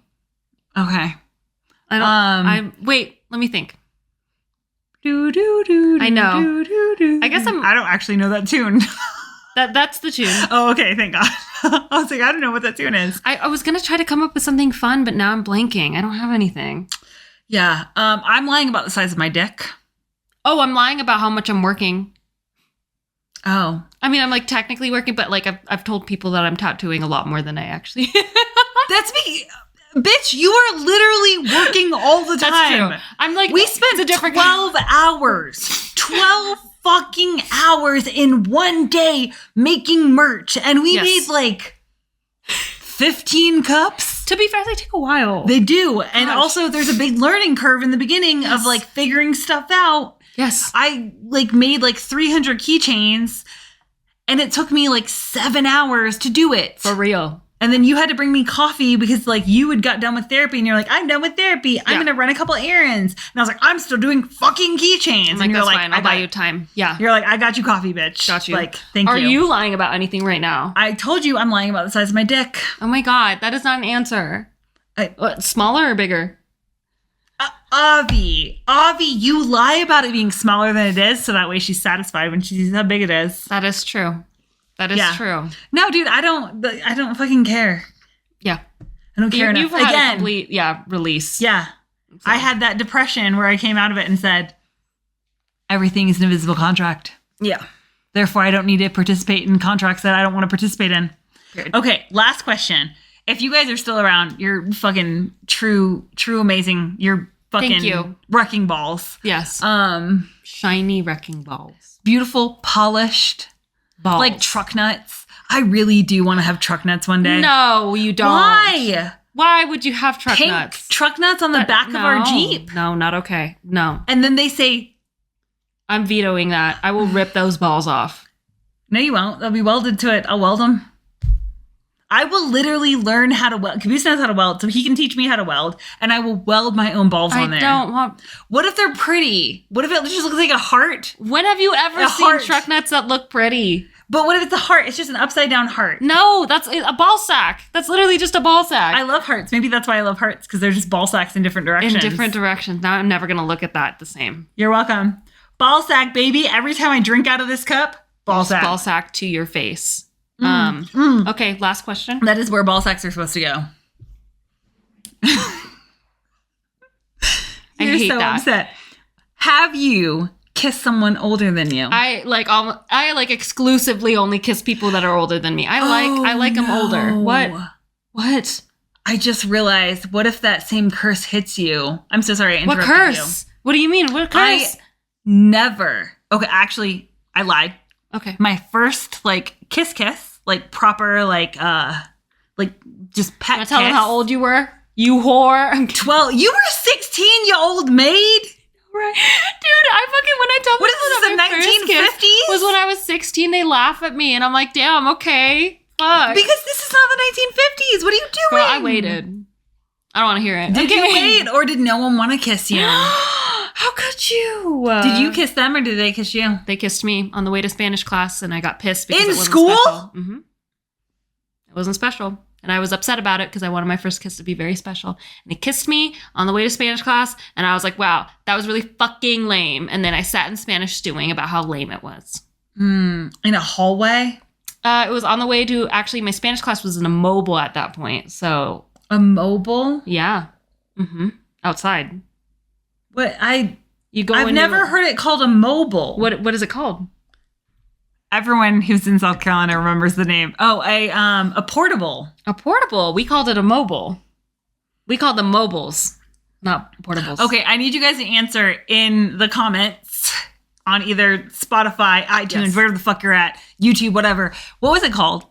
Okay. Wait, let me think. I know. I guess I don't actually know that tune. That's the tune. Oh, okay. Thank God. I was like, I don't know what that tune is. I was going to try to come up with something fun, but now I'm blanking. I don't have anything. Yeah. I'm lying about the size of my dick. Oh, I'm lying about how much I'm working. Oh. I mean, I'm like technically working, but like I've told people that I'm tattooing a lot more than I actually. That's me. Bitch, you are literally working all the time. That's true. I'm like, we spent 12 hours. 12 fucking hours in one day making merch. And we made like 15 cups. To be fair, they take a while. They do. And also there's a big learning curve in the beginning of like figuring stuff out. Yes. I like made like 300 keychains and it took me like 7 hours to do it. For real. And then you had to bring me coffee because like you had got done with therapy and you're like, I'm done with therapy. I'm going to run a couple errands. And I was like, I'm still doing fucking keychains. I'm like, and you're that's like, fine. I'll buy you time. Yeah. You're like, I got you coffee, bitch. Got you. Like, thank you. Are you lying about anything right now? I told you I'm lying about the size of my dick. Oh my God. That is not an answer. What, smaller or bigger? Avi, you lie about it being smaller than it is. So that way she's satisfied when she sees how big it is. That is true. That is true. No, dude, I don't fucking care. Yeah. I don't care enough. You've had a complete, release. Yeah. So. I had that depression where I came out of it and said, everything is an invisible contract. Yeah. Therefore, I don't need to participate in contracts that I don't want to participate in. Period. Okay, last question. If you guys are still around, you're fucking true amazing. You're fucking wrecking balls. Yes. Shiny wrecking balls. Beautiful, polished balls. Like truck nuts. I really do want to have truck nuts one day. No, you don't. Why? Why would you have truck Pink nuts? Truck nuts on the back of our Jeep. No, not okay. No. And then they say, I'm vetoing that. I will rip those balls off. No, you won't. They'll be welded to it. I'll weld them. I will literally learn how to weld. Caboose knows how to weld, so he can teach me how to weld, and I will weld my own balls on there. I don't want... What if they're pretty? What if it just looks like a heart? When have you ever seen truck nuts that look pretty? But what if it's a heart? It's just an upside down heart. No, that's a ball sack. That's literally just a ball sack. I love hearts. Maybe that's why I love hearts, because they're just ball sacks in different directions. In different directions. Now I'm never going to look at that the same. You're welcome. Ball sack, baby. Every time I drink out of this cup, ball sack. Ball sack to your face. Okay, last question. That is where ball sacks are supposed to go. You're so upset. Have you kissed someone older than you? I exclusively only kiss people that are older than me. I like them older. What? I just realized, what if that same curse hits you? I'm so sorry I interrupted you. What curse? What do you mean? What curse? I never. Okay, actually, I lied. Okay. My first kiss, proper just pet kiss. Tell them how old you were. You whore. 12. You were 16, you old maid. Right. Dude, when I tell what people is this, the 1950s? Was when I was 16, they laugh at me and I'm like, damn, okay. Fuck. Because this is not the 1950s. What are you doing? Girl, I waited. I don't want to hear it. Did you wait, or did no one want to kiss you? How could you? Did you kiss them or did they kiss you? They kissed me on the way to Spanish class and I got pissed because it wasn't school? Special. Mm-hmm. It wasn't special. And I was upset about it because I wanted my first kiss to be very special. And they kissed me on the way to Spanish class and I was like, wow, that was really fucking lame. And then I sat in Spanish stewing about how lame it was. In a hallway? It was on the way to, actually, my Spanish class was in a mobile at that point. So. A mobile? Yeah. Mm-hmm. Outside. What? You go. I've never heard it called a mobile. What is it called? Everyone who's in South Carolina remembers the name. Oh, a portable. A portable. We called it a mobile. We called them mobiles, not portables. Okay, I need you guys to answer in the comments on either Spotify, iTunes, wherever the fuck you're at, YouTube, whatever. What was it called?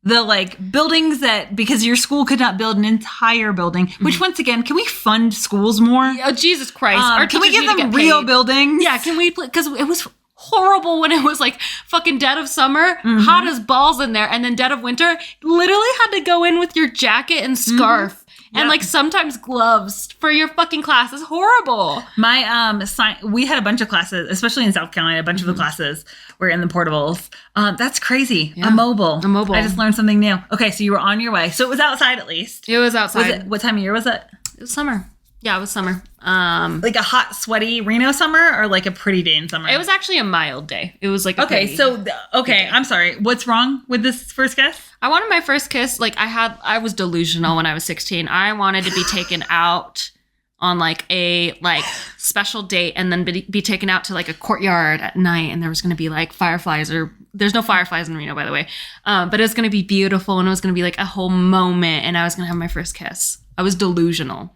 The like buildings that, because your school could not build an entire building, which once again, can we fund schools more? Oh, Jesus Christ. Can we give them real buildings? Yeah, can we, because it was horrible when it was like fucking dead of summer, hot as balls in there, and then dead of winter, literally had to go in with your jacket and scarf. And like sometimes gloves for your fucking class. Is horrible. My we had a bunch of classes, especially in South Carolina. A bunch of the classes were in the portables. That's crazy. Yeah. A mobile. I just learned something new. Okay, so you were on your way. So it was outside at least. It was outside. What time of year was it? It was summer. Yeah, it was summer. Like a hot, sweaty Reno summer, or like a pretty day in summer? It was actually a mild day. It was like I'm sorry. What's wrong with this first kiss? I wanted my first kiss. Like I was delusional when I was 16. I wanted to be taken out on like a special date, and then be taken out to like a courtyard at night, and there was going to be like fireflies, or there's no fireflies in Reno, by the way. But it was going to be beautiful, and it was going to be like a whole moment, and I was going to have my first kiss. I was delusional.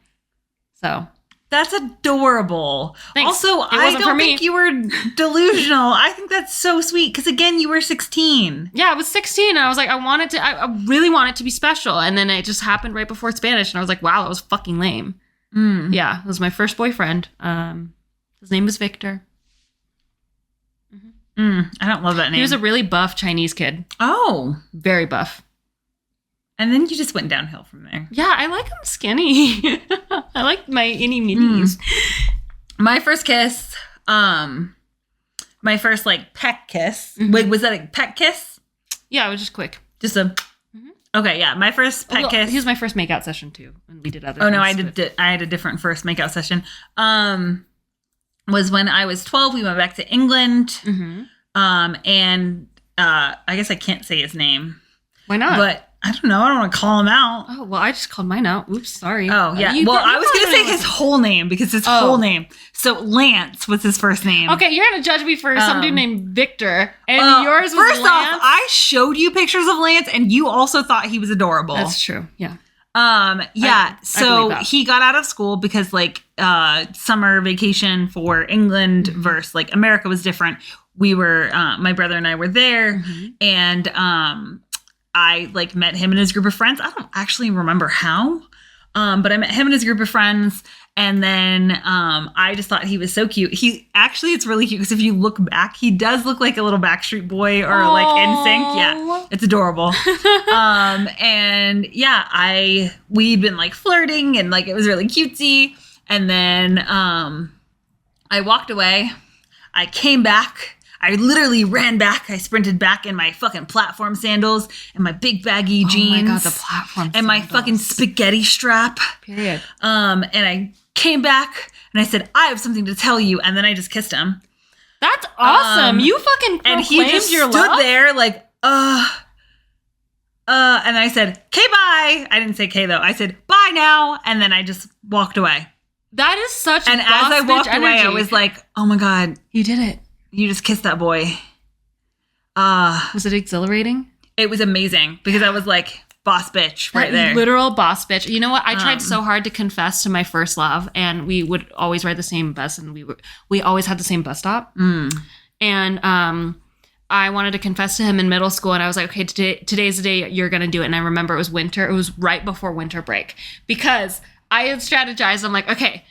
So that's adorable. Thanks. Also, I don't think you were delusional. I think that's so sweet because again, you were 16. Yeah, I was 16, and I was like, I really want it to be special, and then it just happened right before Spanish, and I was like, wow, that was fucking lame. Yeah, it was my first boyfriend. His name was Victor. I don't love that name. He was a really buff Chinese kid. Oh, very buff. And then you just went downhill from there. Yeah, I like him skinny. I like my innie minis. My first kiss, my first like peck kiss. Wait, was that a peck kiss? Yeah, it was just quick. Just a. Okay, yeah, my first peck kiss. He was my first makeout session too, and we did other. Oh no, I had a different first makeout session. Was when I was 12. We went back to England. And I guess I can't say his name. Why not? But I don't know. I don't want to call him out. Oh, well, I just called mine out. Oops, sorry. Oh, yeah. Well, I was going to say his whole name because his whole name. So Lance was his first name. Okay, you're going to judge me for some dude named Victor. And yours was First Lance? off, I showed you pictures of Lance and you also thought he was adorable. That's true. Yeah. So he got out of school because like summer vacation for England versus like America was different. We were, my brother and I were there and I like met him and his group of friends. I don't actually remember how, but I met him and his group of friends. And then I just thought he was so cute. It's really cute because if you look back, he does look like a little Backstreet Boy or like NSYNC. Yeah, it's adorable. And yeah, we'd been like flirting and like it was really cutesy. And then I walked away. I came back. I literally ran back. I sprinted back in my fucking platform sandals and my big baggy jeans. Oh my God, the platform and my fucking spaghetti strap. Period. And I came back and I said, I have something to tell you. And then I just kissed him. That's awesome. You fucking proclaimed and he just your stood love? there like, and I said, "Okay, bye." I didn't say "K" though. I said, "Bye now." And then I just walked away. That is such And as I walked away, I was like, "Oh my God. You did it. You just kissed that boy." Was it exhilarating? It was amazing because I was like, boss bitch right there. Literal boss bitch. You know what? I tried so hard to confess to my first love, and we would always ride the same bus, and we always had the same bus stop. And I wanted to confess to him in middle school, and I was like, okay, today's the day you're going to do it. And I remember it was winter. It was right before winter break because I had strategized. I'm like, okay,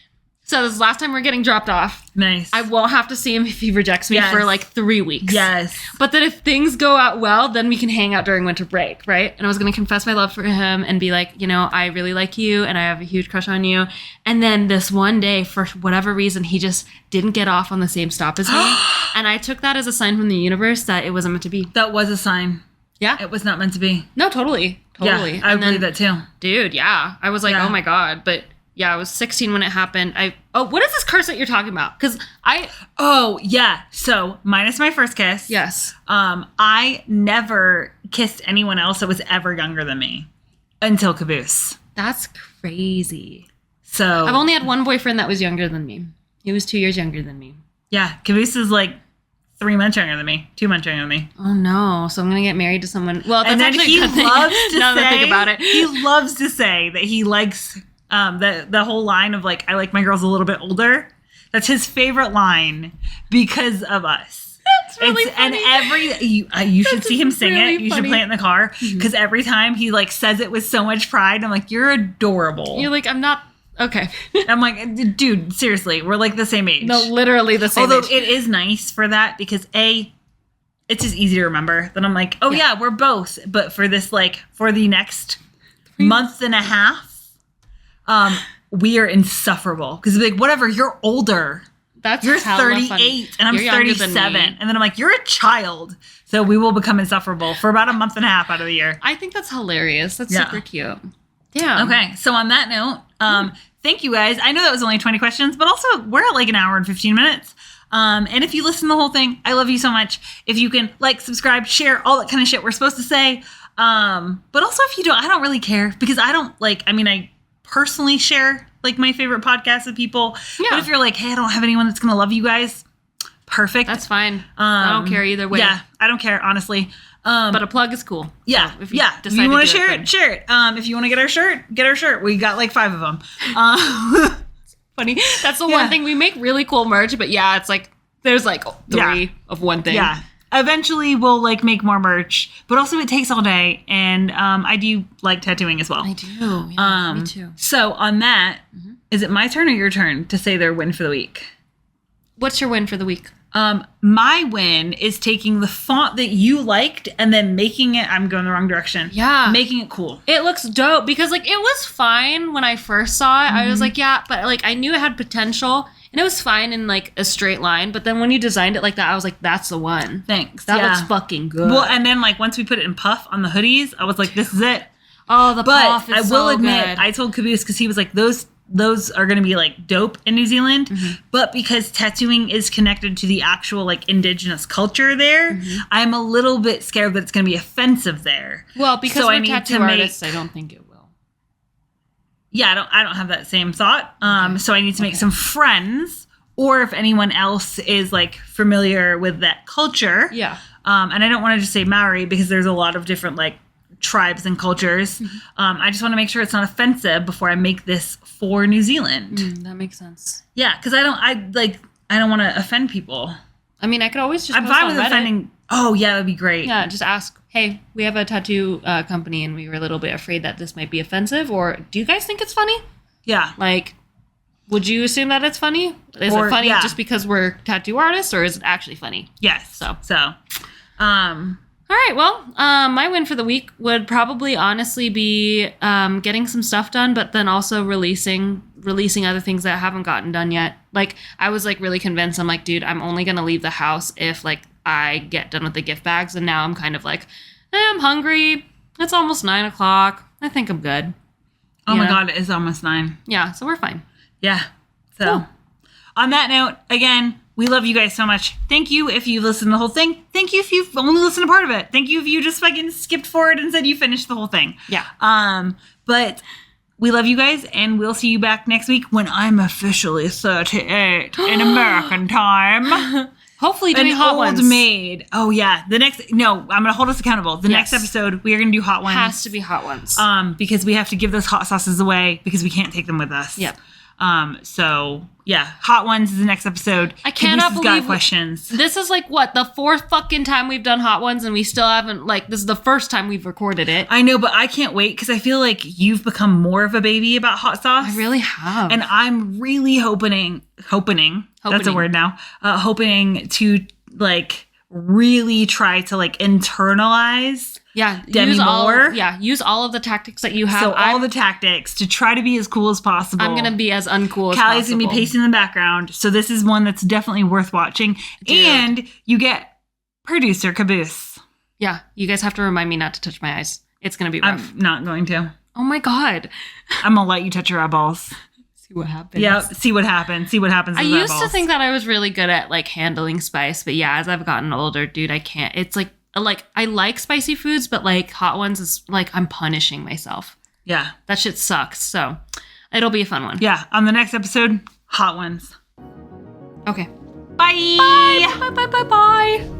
so this is the last time we're getting dropped off. Nice. I won't have to see him if he rejects me for like 3 weeks. Yes. But then if things go out well, then we can hang out during winter break, right? And I was going to confess my love for him and be like, you know, I really like you and I have a huge crush on you. And then this one day, for whatever reason, he just didn't get off on the same stop as me. And I took that as a sign from the universe that it wasn't meant to be. That was a sign. Yeah. It was not meant to be. No, totally. Yeah, I believe that too. Dude, yeah. I was like, oh my God. But yeah, I was 16 when it happened. What is this curse that you're talking about? Because Oh, yeah. So, minus my first kiss. Yes. I never kissed anyone else that was ever younger than me until Caboose. That's crazy. So I've only had one boyfriend that was younger than me. He was 2 years younger than me. Yeah, Caboose is like 3 months younger than me, 2 months younger than me. Oh no! So I'm gonna get married to someone. Well, that's and then actually he a good thing. loves to now say, that I think about it, he loves to say that he likes the whole line of like, I like my girls a little bit older. That's his favorite line because of us. That's really funny. And you should see him sing really it. You funny. should play it in the car because every time he like says it with so much pride, I'm like, you're adorable. You're like, I'm not. Okay. I'm like, dude, seriously, we're like the same age. No, literally the same Although age. it is nice for that because it's just easy to remember. Then I'm like, oh yeah, we're both. But for this, like, for the next month and a half, we are insufferable. Because like, whatever, you're older. You're 38 funny. And I'm 37. And then I'm like, you're a child. So we will become insufferable for about a month and a half out of the year. I think that's hilarious. That's super cute. Yeah. Okay. So on that note, thank you guys. I know that was only 20 questions, but also we're at like an hour and 15 minutes. And if you listen to the whole thing, I love you so much. If you can like, subscribe, share, all that kind of shit we're supposed to say. But also if you don't, I don't really care because I personally share like my favorite podcasts with people. Yeah. But if you're like, hey, I don't have anyone that's going to love you guys. Perfect. That's fine. I don't care either way. Yeah. I don't care, honestly. But a plug is cool. Yeah. So if you want to share it, share it. If you want to get our shirt. We got like 5 of them. Funny. That's the one thing. We make really cool merch, but yeah, it's like there's like 3 of one thing. Yeah. Eventually we'll like make more merch, but also it takes all day. And I do like tattooing as well. I do. Yeah, me too. So on that, is it my turn or your turn to say their win for the week? What's your win for the week? My win is taking the font that you liked and then making it, I'm going the wrong direction. Yeah. Making it cool. It looks dope because like it was fine when I first saw it. I was like, yeah, but like I knew it had potential and it was fine in like a straight line. But then when you designed it like that, I was like, that's the one. Thanks. That looks fucking good. Well, and then like once we put it in puff on the hoodies, I was like, this is it. Oh, the puff is I will admit, good. I told Caboose because he was like, those are going to be like dope in New Zealand, but because tattooing is connected to the actual like indigenous culture there, I'm a little bit scared that it's going to be offensive there. Well, because so we're tattoo artists, I don't think it will. Yeah, I don't have that same thought. So I need to make some friends, or if anyone else is like familiar with that culture. Yeah. And I don't want to just say Maori because there's a lot of different like tribes and cultures. I just want to make sure it's not offensive before I make this for New Zealand. That makes sense. Yeah, because I don't want to offend people. I mean, I could always just. I'm fine with offending. Oh yeah, that'd be great. Yeah, just ask. Hey, we have a tattoo company, and we were a little bit afraid that this might be offensive. Or do you guys think it's funny? Yeah. Like, would you assume that it's funny? Is it funny just because we're tattoo artists, or is it actually funny? Yes. So. All right, well, my win for the week would probably honestly be getting some stuff done, but then also releasing other things that I haven't gotten done yet. Like, I was, like, really convinced. I'm like, dude, I'm only going to leave the house if, like, I get done with the gift bags. And now I'm kind of like, I'm hungry. It's almost 9 o'clock. I think I'm good. Oh, my God, it is almost 9. Yeah, so we're fine. Yeah. So, on that note, again, we love you guys so much. Thank you if you've listened to the whole thing. Thank you if you've only listened to part of it. Thank you if you just fucking skipped forward and said you finished the whole thing. Yeah. But we love you guys, and we'll see you back next week when I'm officially 38 in American time. Hopefully doing hot ones. Old maid. Oh, yeah. I'm going to hold us accountable. The next episode, we are going to do hot ones. Has to be hot ones. Because we have to give those hot sauces away because we can't take them with us. Yep. So yeah, hot ones is the next episode. I cannot believe got questions. This is like what, the 4th fucking time we've done hot ones, and we still haven't, like, this is the first time we've recorded it. I know, but I can't wait because I feel like you've become more of a baby about hot sauce. I really have, and I'm really hoping that's a word now. Hoping to like really try to like internalize. Yeah, Demi use all of the tactics that you have. So all the tactics to try to be as cool as possible. I'm gonna be as uncool as possible. Callie's gonna be pacing in the background. So this is one that's definitely worth watching. Dude. And you get producer Caboose. Yeah, you guys have to remind me not to touch my eyes. It's gonna be rough. I'm not going to. Oh my God. I'm gonna let you touch your eyeballs. See what happens. Yeah, see what happens. See what happens. I used to think that I was really good at like handling spice, but yeah, as I've gotten older, dude, I can't. It's like I like spicy foods, but like hot ones is like I'm punishing myself. Yeah. That shit sucks. So it'll be a fun one. Yeah. On the next episode, hot ones. Okay. Bye. Bye. Bye. Bye. Bye. Bye.